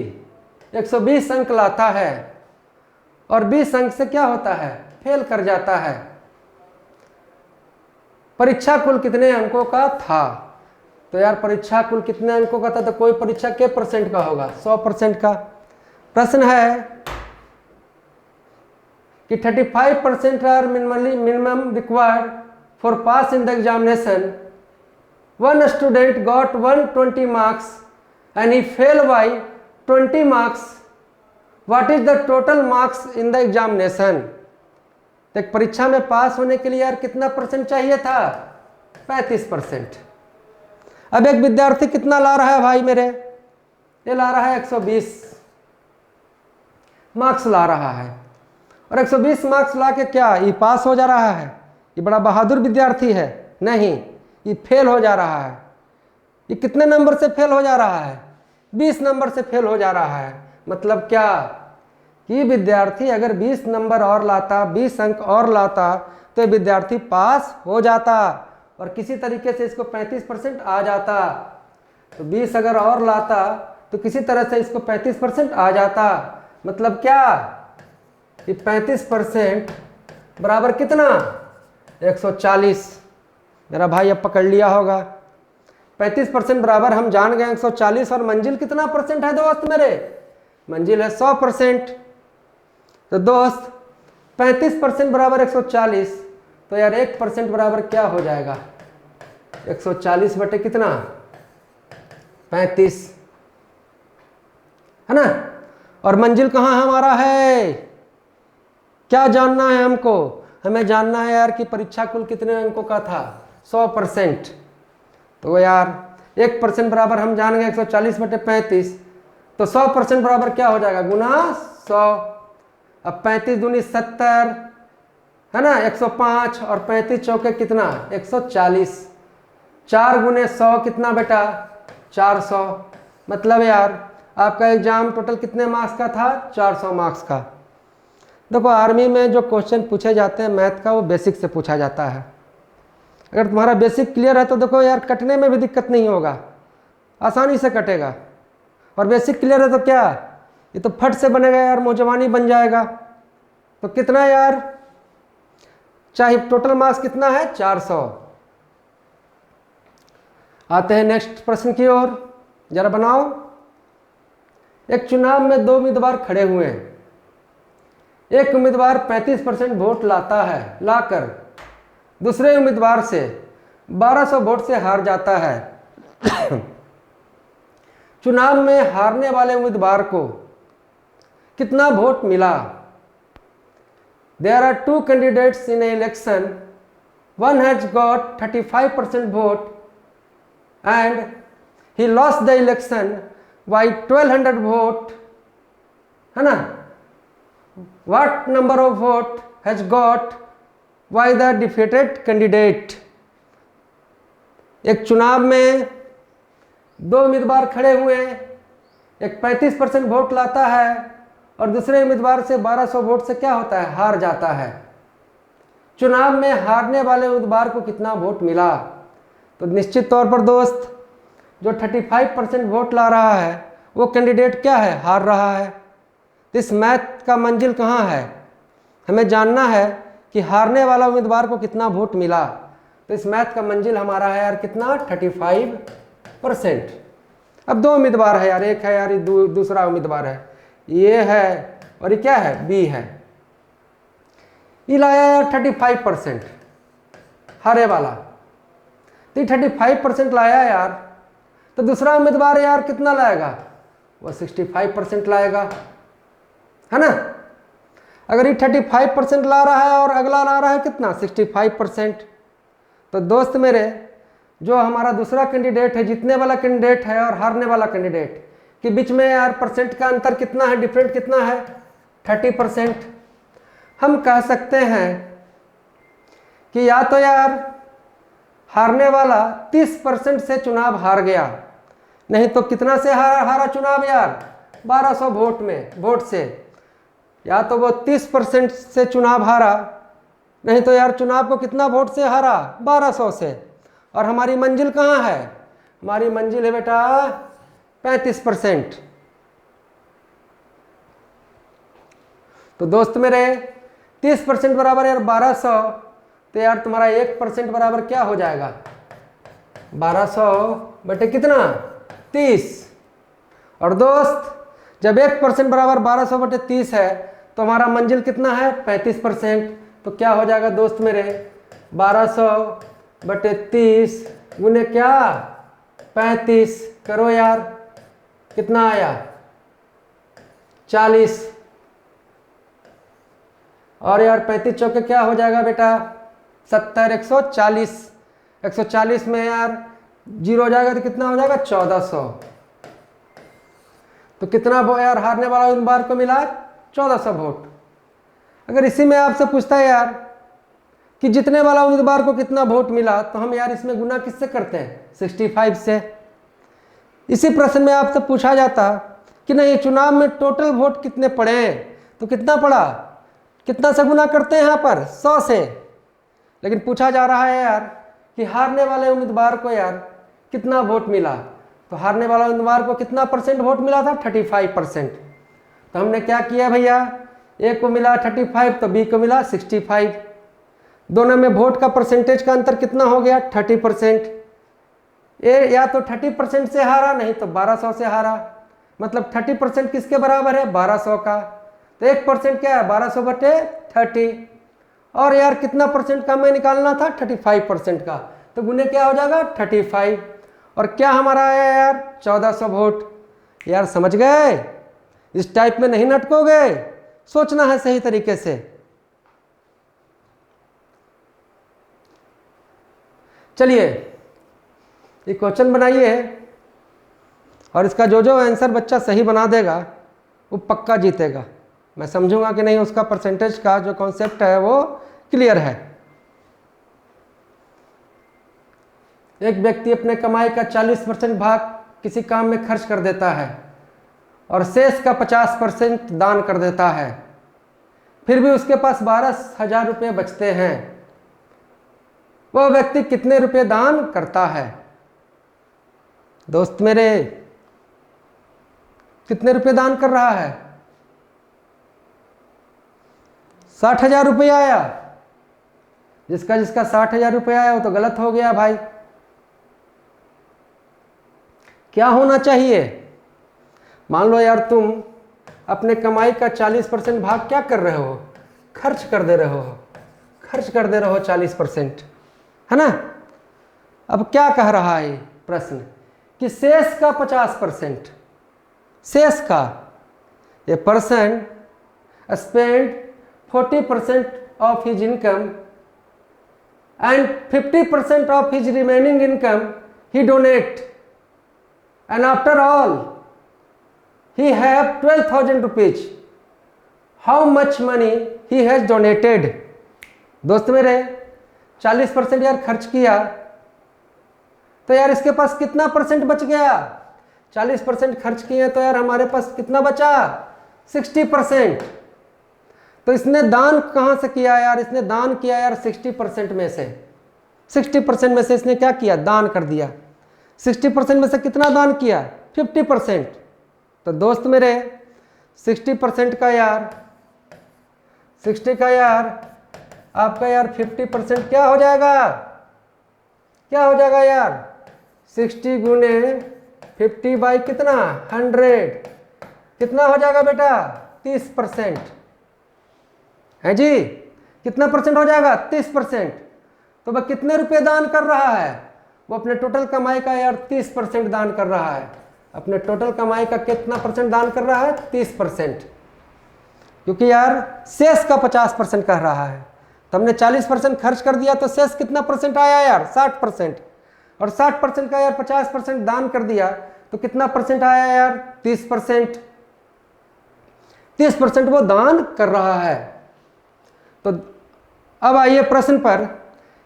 120 अंक लाता है और 20 अंक से क्या होता है? फेल कर जाता है। परीक्षा कुल कितने अंकों का था? तो यार परीक्षा कुल कितने अंकों का था? तो कोई परीक्षा के परसेंट का होगा? 100% का। प्रश्न है कि 35% are minimum required for pass in the examination. One student got 120 marks and he failed by 20 marks. What is the total marks in the examination? तो एक परीक्षा में पास होने के लिए यार कितना परसेंट चाहिए था? 35%। अब एक विद्यार्थी कितना ला रहा है भाई मेरे? ये ला रहा है 120 मार्क्स ला रहा है। और 120 मार्क्स ला के क्या ये पास हो जा रहा है? ये बड़ा बहादुर विद्यार्थी है? नहीं, ये फेल हो जा रहा है। ये कितने नंबर से फेल हो जा रहा है? 20 नंबर से फेल हो जा रहा है। मतलब क्या कि विद्यार्थी अगर 20 नंबर और लाता, 20 अंक और लाता, तो ये विद्यार्थी पास हो जाता और किसी तरीके से इसको 35% आ जाता। तो 20 अगर और लाता तो किसी तरह से इसको 35% आ जाता। मतलब क्या कि 35% बराबर कितना? 140। मेरा भाई अब पकड़ लिया होगा। 35% बराबर हम जान गए 140। और मंजिल कितना परसेंट है दोस्त मेरे? मंजिल है 100%। तो दोस्त 35% बराबर 140, तो यार 1% बराबर क्या हो जाएगा? 140 बटे कितना? 35, है ना? और मंजिल कहाँ हमारा है? क्या जानना है हमको? हमें जानना है यार कि परीक्षा कुल कितने अंकों का था? 100%। तो यार 1% बराबर हम जान गए 140 बटे 35। तो 100% बराबर क्या हो जाएगा? गुना 100। अब 35 दूनी 70, है ना? 105 और 35 चौके कितना? 140। 4 गुने 100 कितना बेटा? 400। मतलब यार आपका एग्जाम टोटल कितने मार्क्स का था? 400 मार्क्स का। देखो आर्मी में जो क्वेश्चन पूछे जाते हैं मैथ का, वो बेसिक से पूछा जाता है। अगर तुम्हारा बेसिक क्लियर है तो देखो यार कटने में भी दिक्कत नहीं होगा, आसानी से कटेगा। और बेसिक क्लियर है तो क्या, ये तो फट से बनेगा यार, मौजवानी बन जाएगा। तो कितना यार चाहे टोटल मार्क्स कितना है? 400। आते हैं नेक्स्ट प्रश्न की ओर, जरा बनाओ। एक चुनाव में 2 उम्मीदवार खड़े हुए हैं। एक उम्मीदवार 35% वोट लाता है, लाकर दूसरे उम्मीदवार से 1200 वोट से हार जाता है। चुनाव में हारने वाले उम्मीदवार को कितना वोट मिला? There are 2 candidates in an election. One has got 35% vote and he lost the election by 1200 vote, है ना? What number of vote has got by the defeated candidate? एक चुनाव में दो उम्मीदवार खड़े हुए, एक 35% वोट लाता है और दूसरे उम्मीदवार से 1200 वोट से क्या होता है, हार जाता है। चुनाव में हारने वाले उम्मीदवार को कितना वोट मिला? तो निश्चित तौर पर दोस्त, जो 35% वोट ला रहा है वो कैंडिडेट क्या है, हार रहा है। तो इस मैथ का मंजिल कहाँ है? हमें जानना है कि हारने वाला उम्मीदवार को कितना वोट मिला। तो इस मैथ का मंजिल हमारा है यार कितना, 35%। अब दो उम्मीदवार है यार, एक है यार दूसरा उम्मीदवार है, ये है और ये क्या है, बी है। ये लाया यार 35%, हारे वाला। तो 35% लाया यार, तो दूसरा उम्मीदवार यार कितना लाएगा, वो 65% लाएगा, है ना। अगर ये 35% ला रहा है और अगला ला रहा है कितना, 65%, तो दोस्त मेरे जो हमारा दूसरा कैंडिडेट है, जीतने वाला कैंडिडेट है और हारने वाला कैंडिडेट के बीच में यार परसेंट का अंतर कितना है, डिफरेंट कितना है, 30%। हम कह सकते हैं कि या तो यार हारने वाला 30% से चुनाव हार गया, नहीं तो कितना से हारा चुनाव यार, 1200 वोट से। या तो वो 30% से चुनाव हारा, नहीं तो यार चुनाव को कितना वोट से हारा, 1200 से। और हमारी मंजिल कहाँ है, हमारी मंजिल है बेटा 35%। तो दोस्त मेरे 30% बराबर यार 1200, तो यार तुम्हारा 1% बराबर क्या हो जाएगा, 1200 बटे कितना, 30। और दोस्त जब 1% बराबर 1200 बटे 30 है तो हमारा मंजिल कितना है, 35%। तो क्या हो जाएगा दोस्त मेरे, 1200 बटे 30 गुने क्या, 35 करो यार, कितना आया, 40। और यार 35 चौके क्या हो जाएगा बेटा, 70, 140। 140 में यार जीरो हो जाएगा तो कितना हो जाएगा, 1400। तो कितना वो यार हारने वाला उम्मीदवार को मिला, 1400 वोट। अगर इसी में आपसे पूछता है यार कि जीतने वाला उम्मीदवार को कितना वोट मिला, तो हम यार इसमें गुना किससे करते हैं, 65 से। इसी प्रश्न में आपसे पूछा जाता कि नहीं चुनाव में टोटल वोट कितने पड़े, तो कितना पड़ा, कितना से गुना करते हैं यहाँ पर, 100 से। लेकिन पूछा जा रहा है यार कि हारने वाले उम्मीदवार को यार कितना वोट मिला, तो हारने वाला उम्मीदवार को कितना परसेंट वोट मिला था, 35%। तो हमने क्या किया भैया, ए को मिला 35 तो बी को मिला 65। दोनों में वोट का परसेंटेज का अंतर कितना हो गया, 30%। ए या तो 30% से हारा, नहीं तो 1200 से हारा। मतलब 30% किसके बराबर है, 1200 का। तो 1% क्या है, 1200 बटे 30। और यार कितना परसेंट का हमें निकालना था, 35% का। तो गुने क्या हो जाएगा, 35। और क्या हमारा आया यार, 1400 वोट। यार समझ गए, इस टाइप में नहीं नटकोगे, सोचना है सही तरीके से। चलिए ये क्वेश्चन बनाइए और इसका जो आंसर बच्चा सही बना देगा वो पक्का जीतेगा। मैं समझूंगा कि नहीं उसका परसेंटेज का जो कॉन्सेप्ट है वो क्लियर है। एक व्यक्ति अपने कमाई का 40% भाग किसी काम में खर्च कर देता है और शेष का 50% दान कर देता है, फिर भी उसके पास 12,000 रुपये बचते हैं। वह व्यक्ति कितने रुपए दान करता है? दोस्त मेरे कितने रुपए दान कर रहा है? 60,000 रुपये आया। जिसका 60,000 रुपये आया वो तो गलत हो गया भाई। क्या होना चाहिए? मान लो यार तुम अपने कमाई का 40% भाग क्या कर रहे हो, खर्च कर दे रहे हो 40%, है ना। अब क्या कह रहा है प्रश्न कि शेष का 50%, शेष का a person spend 40% of his income and 50% of his remaining income he donate, and after all he have 12,000 rupees. How much money he has donated? दोस्त मेरे 40% यार खर्च किया, तो यार इसके पास कितना परसेंट बच गया? 40% खर्च किए तो यार हमारे पास कितना बचा? 60%। तो इसने दान कहाँ से किया यार? इसने दान किया यार 60% में से। 60% में से इसने क्या किया? दान कर दिया। 60% में से कितना दान किया? 50%। तो दोस्त मेरे 60% का यार 60 का यार आपका यार 50% क्या हो जाएगा? क्या हो जाएगा यार? 60 गुने 50 बाई कितना? 100। कितना हो जाएगा बेटा? 30%। है जी? कितना परसेंट हो जाएगा? 30%। तो वह कितने रुपए दान कर रहा है? वो अपने टोटल कमाई का यार 30% दान कर रहा है। अपने टोटल कमाई का कितना परसेंट दान कर रहा है? 30%। क्योंकि यार शेष का 50% कह रहा है। तो हमने 40% खर्च कर दिया तो शेष कितना परसेंट आया यार? 60%। और 60% का यार 50% दान कर दिया तो कितना परसेंट आया यार? 30%। 30% वो दान कर रहा है। तो अब आइए प्रश्न पर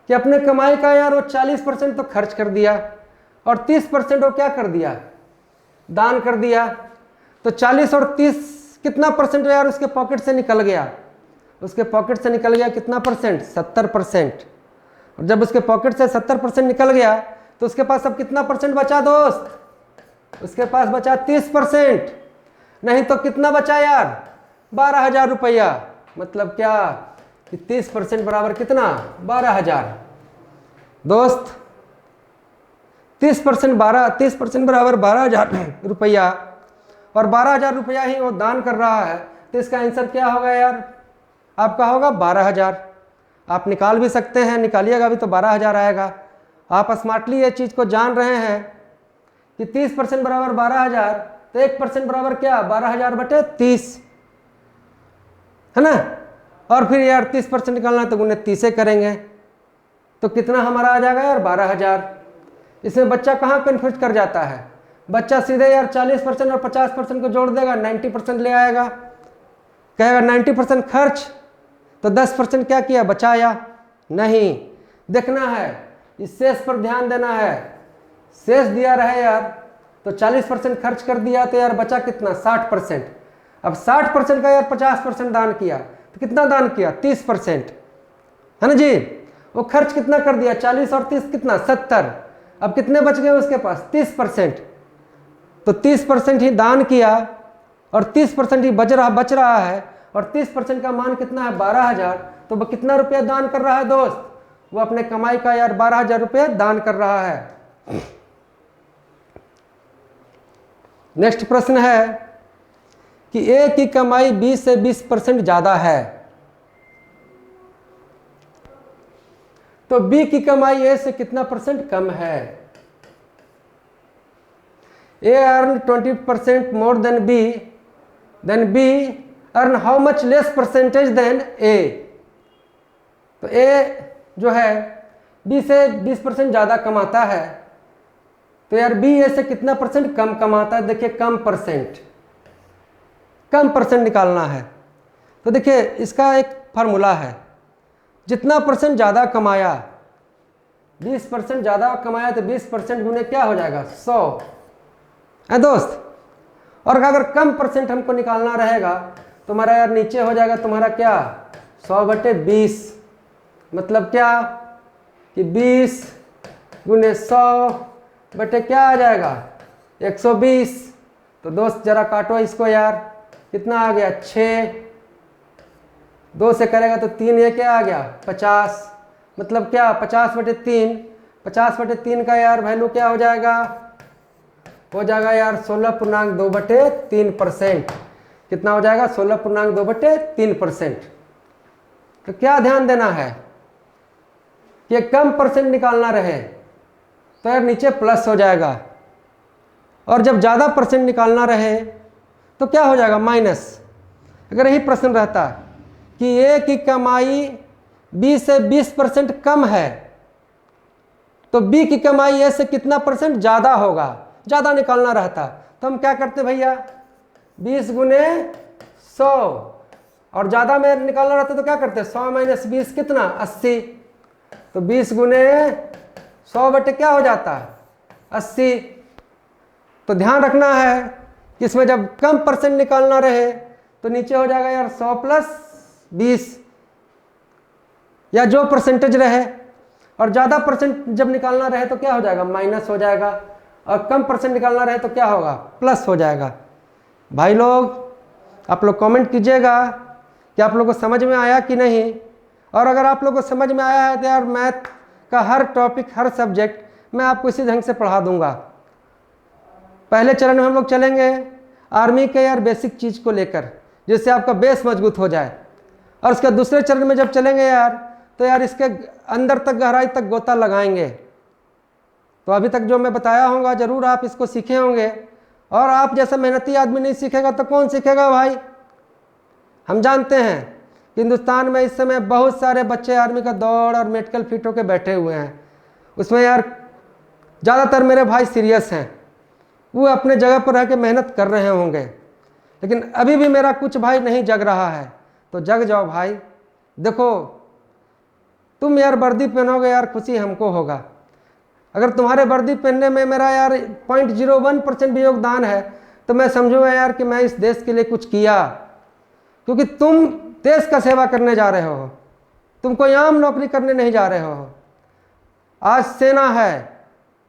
कि अपने कमाई का यार वो 40% तो खर्च कर दिया और 30% वो क्या कर दिया? दान कर दिया। तो 40 और 30 कितना परसेंट यार उसके पॉकेट से निकल गया? उसके पॉकेट से निकल गया कितना परसेंट? 70%। और जब उसके पॉकेट से 70% निकल गया तो उसके पास अब कितना परसेंट बचा दोस्त? उसके पास बचा 30%। नहीं तो कितना बचा यार? 12,000 रुपया। मतलब क्या कि 30% बराबर कितना? 12,000। दोस्त 30% बराबर 12,000 रुपया और 12,000 रुपया ही वो दान कर रहा है। तो इसका आंसर क्या होगा यार? आपका होगा 12,000। आप निकाल भी सकते हैं, निकालिएगा भी तो 12,000 आएगा। आप स्मार्टली ये चीज़ को जान रहे हैं कि 30% बराबर 12,000। तो 1% बराबर क्या? 12,000 बटे 30, है ना? और फिर यार 30% निकालना तो गुने 30 करेंगे तो कितना हमारा आ जाएगा यार? 12,000। इसमें बच्चा कहाँ कन्फ्यूज कर जाता है? बच्चा सीधे यार 40% और 50% को जोड़ देगा, 90% ले आएगा, कहेगा 90% खर्च तो 10% क्या किया? बचाया। नहीं, देखना है इस शेष पर ध्यान देना है। शेष दिया रहे यार तो 40% खर्च कर दिया तो यार बचा कितना? 60%। अब 60% का यार 50% दान किया तो कितना दान किया? 30%, है ना जी? वो खर्च कितना कर दिया? 40 और 30 कितना? 70। अब कितने बच गए उसके पास? 30%। तो 30% ही दान किया और 30% ही बच रहा है और 30% का मान कितना है? 12,000। तो वो कितना रुपया दान कर रहा है दोस्त? वो अपने कमाई का यार 12,000 रुपया दान कर रहा है। नेक्स्ट प्रश्न है कि ए की कमाई 20 से 20% ज्यादा है तो बी की कमाई ए से कितना परसेंट कम है? A earn 20% more than B earn how much less percentage than A. तो ए जो है बी से 20% ज़्यादा कमाता है तो यार बी ए से कितना परसेंट कम कमाता है? देखिए कम परसेंट निकालना है। तो देखिए इसका एक फार्मूला है, जितना परसेंट ज़्यादा कमाया, 20% ज़्यादा कमाया तो 20% गुने क्या हो जाएगा? 100, है दोस्त। और अगर कम परसेंट हमको निकालना रहेगा तो हमारा यार नीचे हो जाएगा तुम्हारा क्या? 100 बटे 20। मतलब क्या कि 20 गुने 100 बटे क्या आ जाएगा? 120। तो दोस्त जरा काटो इसको यार, कितना आ गया? 6। 2 से करेगा तो 3, ये क्या आ गया? 50। मतलब क्या? 50 बटे 3। 50 बटे 3 का यार वैल्यू क्या हो जाएगा? हो जाएगा यार 16.2 बटे 3%। कितना हो जाएगा? 16.2 बटे 3%। तो क्या ध्यान देना है कि कम परसेंट निकालना रहे तो यार नीचे प्लस हो जाएगा और जब ज़्यादा परसेंट निकालना रहे तो क्या हो जाएगा? माइनस। अगर यही प्रश्न रहता कि ए की कमाई बी से 20% कम है तो बी की कमाई ए से कितना परसेंट ज़्यादा होगा? ज़्यादा निकालना रहता तो हम क्या करते भैया? 20 गुने 100। और ज़्यादा में निकालना रहता तो क्या करते? 100 माइनस 20 कितना? 80। तो 20 गुने 100 बटे क्या हो जाता? 80। तो ध्यान रखना है कि इसमें जब कम परसेंट निकालना रहे तो नीचे हो जाएगा यार 100 प्लस 20, या जो परसेंटेज रहे, और ज़्यादा परसेंट जब निकालना रहे तो क्या हो जाएगा, माइनस हो जाएगा, और कम परसेंट निकालना रहे तो क्या होगा, प्लस हो जाएगा। भाई लोग आप लोग कमेंट कीजिएगा कि आप लोगों को समझ में आया कि नहीं, और अगर आप लोगों को समझ में आया है तो यार मैथ का हर टॉपिक, हर सब्जेक्ट मैं आपको इसी ढंग से पढ़ा दूंगा। पहले चरण में हम लोग चलेंगे आर्मी के यार बेसिक चीज़ को लेकर, जिससे आपका बेस मजबूत हो जाए, और उसके दूसरे चरण में जब चलेंगे यार तो यार इसके अंदर तक, गहराई तक गोता लगाएंगे। तो अभी तक जो मैं बताया होगा ज़रूर आप इसको सीखे होंगे, और आप जैसा मेहनती आदमी नहीं सीखेगा तो कौन सीखेगा भाई। हम जानते हैं कि हिंदुस्तान में इस समय बहुत सारे बच्चे आर्मी का दौड़ और मेडिकल फिट होकर बैठे हुए हैं, उसमें यार ज़्यादातर मेरे भाई सीरियस हैं, वो अपने जगह पर रह के मेहनत कर रहे होंगे, लेकिन अभी भी मेरा कुछ भाई नहीं जग रहा है। तो जग जाओ भाई। देखो तुम यार वर्दी पहनोगे यार, खुशी हमको होगा। अगर तुम्हारे वर्दी पहनने में मेरा यार 0.01% भी योगदान है तो मैं समझूंगा यार कि मैं इस देश के लिए कुछ किया, क्योंकि तुम देश का सेवा करने जा रहे हो, तुम कोई आम नौकरी करने नहीं जा रहे हो। आज सेना है,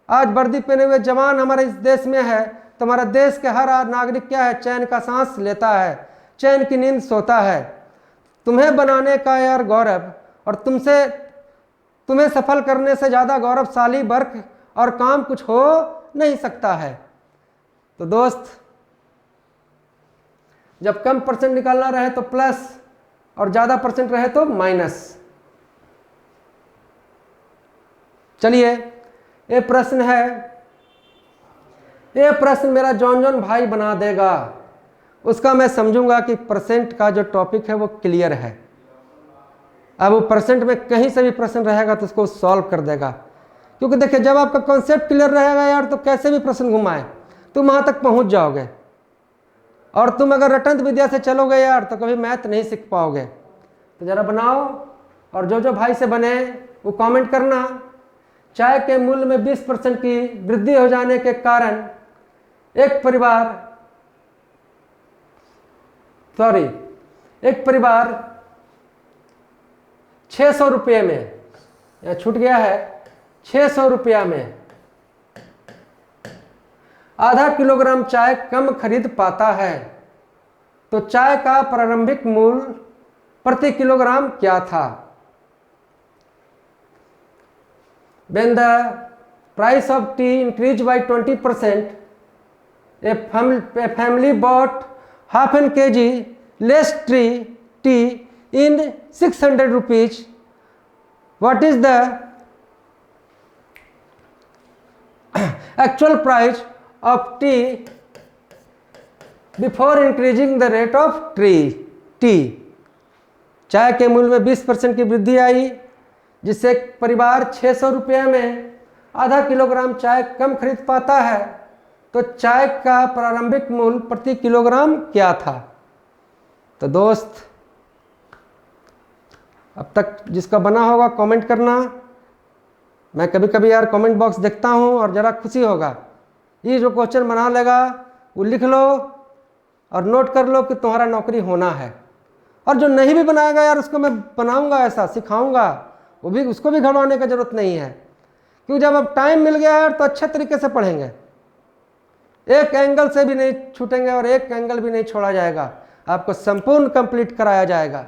आज वर्दी पहने हुए जवान हमारे इस देश में है, तो हमारा देश के हर नागरिक क्या है, चैन का सांस लेता है, चैन की नींद सोता है। तुम्हें बनाने का यार गौरव, और तुम्हें सफल करने से ज़्यादा गौरवशाली वर्क और काम कुछ हो नहीं सकता है। तो दोस्त जब कम परसेंट निकालना रहे तो प्लस, और ज़्यादा परसेंट रहे तो माइनस। चलिए ये प्रश्न है, ये प्रश्न मेरा जॉन भाई बना देगा, उसका मैं समझूंगा कि परसेंट का जो टॉपिक है वो क्लियर है। अब वो परसेंट में कहीं से भी प्रश्न रहेगा तो उसको सॉल्व कर देगा, क्योंकि देखिए जब आपका कॉन्सेप्ट क्लियर रहेगा यार तो कैसे भी प्रश्न घुमाए तुम वहाँ तक पहुँच जाओगे। और तुम अगर रटंत विद्या से चलोगे यार तो कभी मैथ नहीं सीख पाओगे। तो ज़रा बनाओ, और जो जो भाई से बने वो कमेंट करना। चाय के मूल्य में 20% की वृद्धि हो जाने के कारण एक परिवार 600 रुपये में, या छूट गया है, 600 रुपया में आधा किलोग्राम चाय कम खरीद पाता है, तो चाय का प्रारंभिक मूल्य प्रति किलोग्राम क्या था। When the price of tea increased by 20%, a family bought half an kg less tea in 600 rupees. What is the actual price of tea before increasing the rate of tea? चाय के मूल्य में 20% की वृद्धि आई, जिससे एक परिवार 600 रुपये में आधा किलोग्राम चाय कम खरीद पाता है, तो चाय का प्रारंभिक मूल्य प्रति किलोग्राम क्या था। तो दोस्त अब तक जिसका बना होगा कमेंट करना। मैं कभी कभी यार कमेंट बॉक्स देखता हूँ और ज़रा खुशी होगा। ये जो क्वेश्चन बना लेगा वो लिख लो और नोट कर लो कि तुम्हारा नौकरी होना है। और जो नहीं भी बनाएगा यार उसको मैं बनाऊंगा, ऐसा सिखाऊंगा, वो भी, उसको भी घबराने की ज़रूरत नहीं है, क्योंकि जब अब टाइम मिल गया है तो अच्छे तरीके से पढ़ेंगे, एक एंगल से भी नहीं छूटेंगे और एक एंगल भी नहीं छोड़ा जाएगा, आपको संपूर्ण कंप्लीट कराया जाएगा।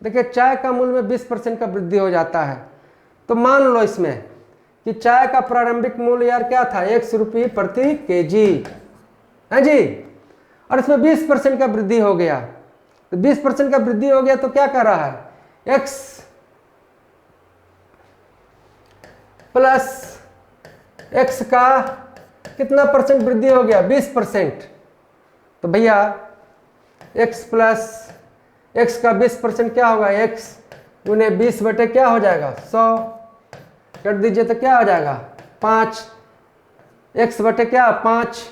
देखिए चाय का मूल्य में 20% का वृद्धि हो जाता है, तो मान लो इसमें कि चाय का प्रारंभिक मूल्य यार क्या था, 100 रुपये प्रति केजी है जी, और इसमें 20% का वृद्धि हो गया। तो 20% का वृद्धि हो गया तो क्या कर रहा है, x प्लस x का कितना परसेंट वृद्धि हो गया, 20%। तो भैया x प्लस x का 20% क्या होगा, x उन्हें 20 बटे क्या हो जाएगा, 100 कर दीजिए तो क्या हो जाएगा 5, x बटे क्या 5,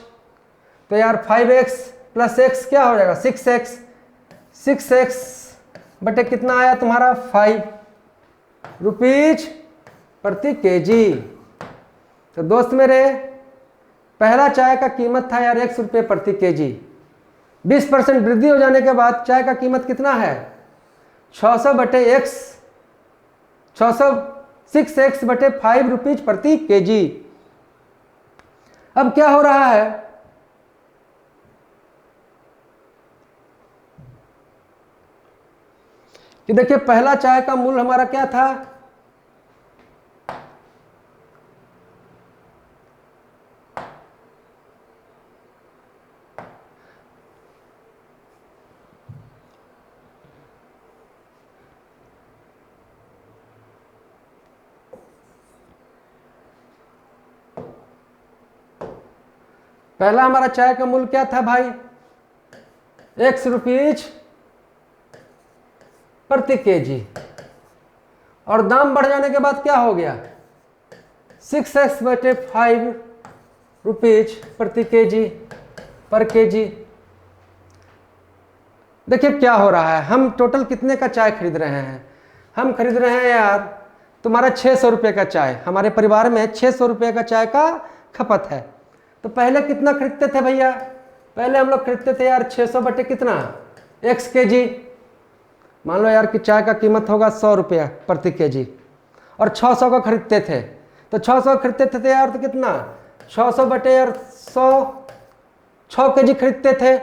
तो यार 5x प्लस x क्या हो जाएगा 6x, 6x बटे कितना आया तुम्हारा 5 रुपीज प्रति केजी। तो दोस्त मेरे, पहला चाय का कीमत था यार 100 रुपये प्रति केजी। 20% वृद्धि हो जाने के बाद चाय का कीमत कितना है? 600 बटे x, 606x बटे 5 रुपीज प्रति केजी। अब क्या हो रहा है? कि देखिए, पहला चाय का मूल्य हमारा क्या था? पहला हमारा चाय का मूल्य क्या था भाई? 100 रुपीज प्रति केजी। और दाम बढ़ जाने के बाद क्या हो गया? 6x बटे 5 रुपीज प्रति केजी पर केजी। देखिए क्या हो रहा है, हम टोटल कितने का चाय खरीद रहे हैं? हम खरीद रहे हैं यार तुम्हारा 600 रुपये का चाय। हमारे परिवार में 600 रुपये का चाय का खपत है। तो पहले कितना खरीदते थे भैया? पहले हम लोग खरीदते थे यार 600 बटे कितना? x KG. मान लो यार कि चाय का कीमत होगा 100 रुपया प्रति केजी और 600 का खरीदते थे। तो 600 खरीदते थे यार, तो कितना? 600 बटे यार 100, 6 केजी खरीदते थे।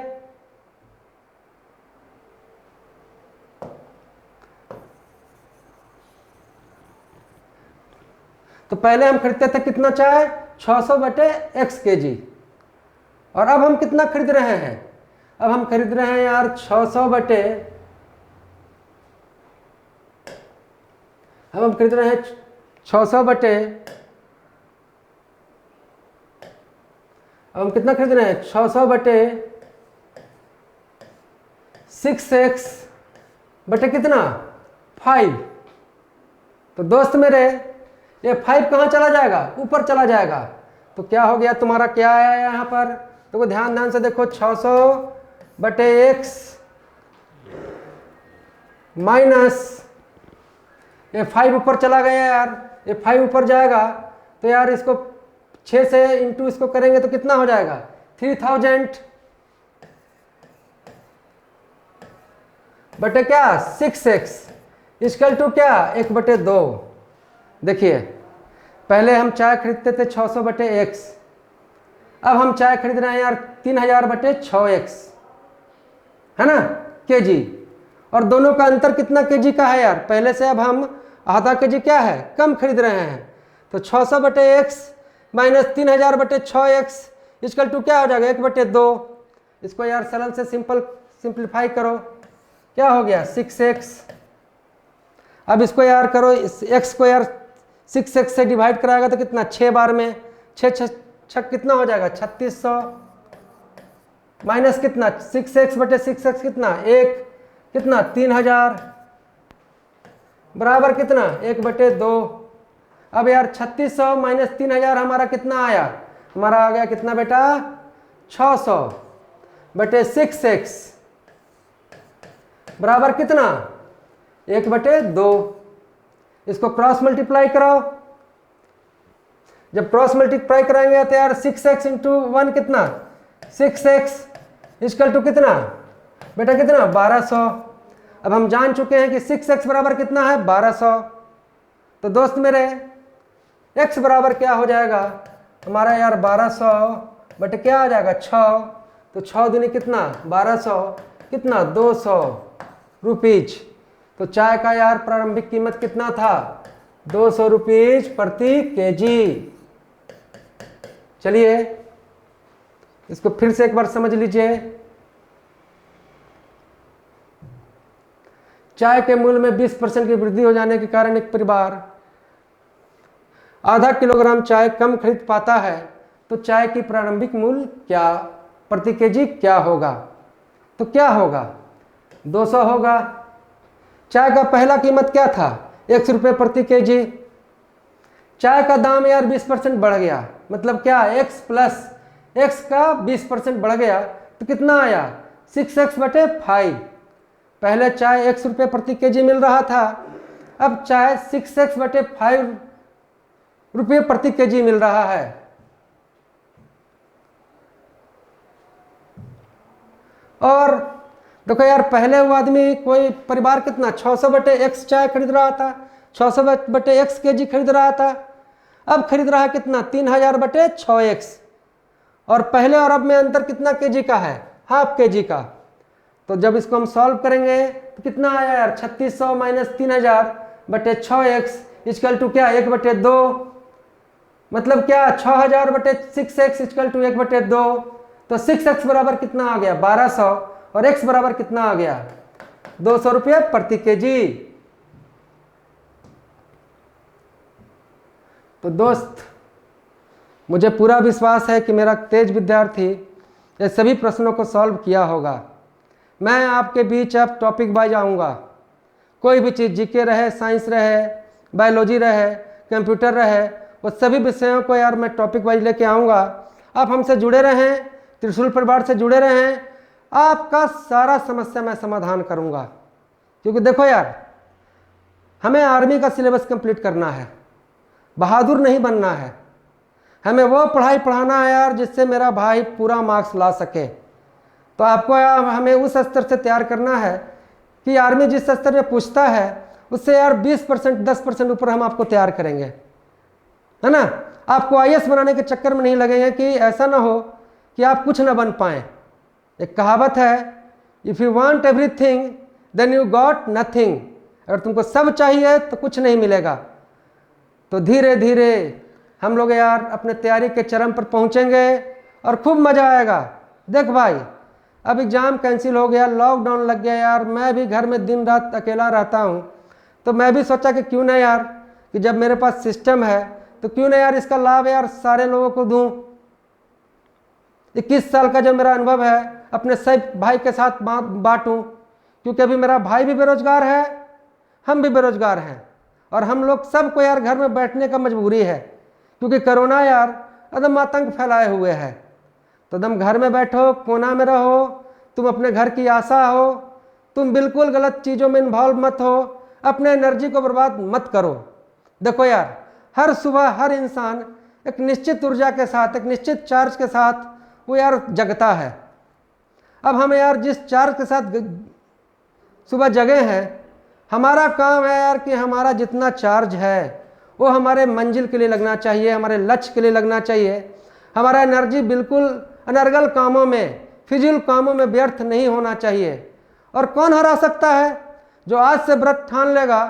तो पहले हम खरीदते थे कितना चाय? 600 बटे x केजी। और अब हम कितना खरीद रहे हैं? अब हम खरीद रहे हैं यार 600 बटे, अब हम खरीद रहे हैं 600 बटे, अब हम कितना खरीद रहे हैं? 600 बटे 6x बटे कितना? 5। तो दोस्त मेरे, ये 5 कहाँ चला जाएगा? ऊपर चला जाएगा। तो क्या हो गया तुम्हारा? क्या आया यहाँ पर? तो ध्यान से देखो, 600 बटे x माइनस ये 5 ऊपर चला गया यार, ये 5 ऊपर जाएगा तो यार इसको 6 से इंटू इसको करेंगे तो कितना हो जाएगा? 3000 बटे क्या? 6x इक्वल टू क्या? 1 बटे 2। देखिए, पहले हम चाय खरीदते थे 600 बटे x, अब हम चाय खरीद रहे हैं यार 3000 बटे 6x, है ना, केजी। और दोनों का अंतर कितना केजी का है यार? पहले से अब हम आधा केजी क्या है? कम खरीद रहे हैं। तो 600 बटे x माइनस 3000 बटे 6x इक्वल टू क्या हो जाएगा? 1 बटे 2। इसको यार सरल से सिंप्लीफाई करो, क्या हो गया? 6x। अब इसको यार करो, x को यार 6x से डिवाइड कराएगा तो कितना? 6 बार में 6 कितना हो जाएगा? 3600 माइनस कितना? 6x बटे 6x कितना? 1, कितना? 3000 बराबर कितना? 1 बटे 2। अब यार 3600 माइनस 3000 हमारा कितना आया? हमारा आ गया कितना बेटा? 600 बटे 6x बराबर कितना? 1 बटे 2। इसको क्रॉस मल्टीप्लाई कराओ। जब क्रॉस मल्टीप्लाई कराएंगे तो यार 6x इंटू 1 कितना? 6x इक्वल टू कितना बेटा? कितना? 1200। अब हम जान चुके हैं कि 6x बराबर कितना है? 1200। तो दोस्त मेरे, x बराबर क्या हो जाएगा हमारा यार? 1200 बटे क्या आ जाएगा? 6। तो 6 दूनी कितना? 1200, कितना? 200 रुपीज। तो चाय का यार प्रारंभिक कीमत कितना था? 200 रुपीज प्रति केजी। चलिए इसको फिर से एक बार समझ लीजिए। चाय के मूल्य में 20% की वृद्धि हो जाने के कारण एक परिवार आधा किलोग्राम चाय कम खरीद पाता है, तो चाय की प्रारंभिक मूल्य क्या प्रति केजी क्या होगा? तो क्या होगा? 200 होगा। चाय का पहला कीमत क्या था? 100 रुपये प्रति केजी। चाय का दाम यार 20% बढ़ गया, मतलब क्या? x प्लस x का 20% बढ़ गया तो कितना आया? 6x बटे 5। पहले चाय 100 रुपये प्रति केजी मिल रहा था, अब चाय 6x बटे 5 रुपये प्रति केजी मिल रहा है। और देखो यार, पहले वो आदमी कोई परिवार कितना 600/x चाय खरीद रहा था, 600/x केजी खरीद रहा था। अब खरीद रहा है कितना, 3000/6x। और पहले और अब में अंतर कितना केजी का है, ½ केजी का। तो जब इसको हम सॉल्व करेंगे तो कितना आया यार, 3600 - 3000/6x इक्वल टू क्या, 1/2। मतलब क्या, 6000/6x इक्वल टू 1/2। तो 6x बराबर कितना आ गया, 1200। और x बराबर कितना आ गया, 200 रुपये प्रति केजी। तो दोस्त, मुझे पूरा विश्वास है कि मेरा तेज विद्यार्थी ये सभी प्रश्नों को सॉल्व किया होगा। मैं आपके बीच अब टॉपिक वाइज आऊँगा। कोई भी चीज़, जीके रहे, साइंस रहे, बायोलॉजी रहे, कंप्यूटर रहे, वो सभी विषयों को यार मैं टॉपिक वाइज लेके आऊँगा। आप हमसे जुड़े रहें, त्रिशूल परिवार से जुड़े रहें, आपका सारा समस्या मैं समाधान करूँगा। क्योंकि देखो यार, हमें आर्मी का सिलेबस कंप्लीट करना है, बहादुर नहीं बनना है। हमें वो पढ़ाई पढ़ाना है यार जिससे मेरा भाई पूरा मार्क्स ला सके। तो आपको यार हमें उस स्तर से तैयार करना है कि आर्मी जिस स्तर में पूछता है उससे यार 20% 10% ऊपर हम आपको तैयार करेंगे, है ना। आपको IAS बनाने के चक्कर में नहीं लगेंगे कि ऐसा ना हो कि आप कुछ ना बन पाएँ। एक कहावत है, if you want everything then you got nothing. अगर तुमको सब चाहिए तो कुछ नहीं मिलेगा। तो धीरे धीरे हम लोग यार अपने तैयारी के चरम पर पहुंचेंगे और खूब मज़ा आएगा। देख भाई, अब एग्ज़ाम कैंसिल हो गया, लॉकडाउन लग गया यार, मैं भी घर में दिन रात अकेला रहता हूँ। तो मैं भी सोचा कि क्यों ना यार, कि जब मेरे पास सिस्टम है तो क्यों ना यार इसका लाभ यार सारे लोगों को दूँ। 21 साल का जो मेरा अनुभव है अपने सब भाई के साथ बांटूँ, क्योंकि अभी मेरा भाई भी बेरोजगार है, हम भी बेरोजगार हैं, और हम लोग सबको यार घर में बैठने का मजबूरी है क्योंकि कोरोना यार एकदम आतंक फैलाए हुए है। तो एकदम घर में बैठो, कोना में रहो, तुम अपने घर की आशा हो, तुम बिल्कुल गलत चीज़ों में इन्वॉल्व मत हो, अपने एनर्जी को बर्बाद मत करो। देखो यार, हर सुबह हर इंसान एक निश्चित ऊर्जा के साथ, एक निश्चित चार्ज के साथ वो यार जगता है। अब हमें यार जिस चार्ज के साथ सुबह जगे हैं, हमारा काम है यार कि हमारा जितना चार्ज है वो हमारे मंजिल के लिए लगना चाहिए, हमारे लक्ष्य के लिए लगना चाहिए। हमारा एनर्जी बिल्कुल अनर्गल कामों में, फिजूल कामों में व्यर्थ नहीं होना चाहिए। और कौन हरा सकता है, जो आज से व्रत ठान लेगा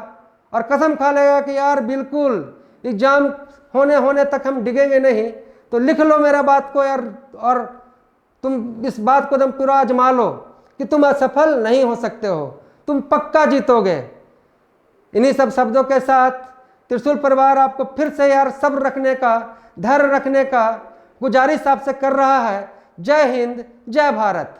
और कसम खा लेगा कि यार बिल्कुल एग्जाम होने तक हम डिगेंगे नहीं। तो लिख लो मेरा बात को यार, और तुम इस बात को एकदम पूरा आजमा लो कि तुम असफल नहीं हो सकते हो, तुम पक्का जीतोगे। इन्हीं सब शब्दों के साथ त्रिशूल परिवार आपको फिर से यार सब्र रखने का, धैर्य रखने का गुजारिश आपसे कर रहा है। जय हिंद, जय भारत।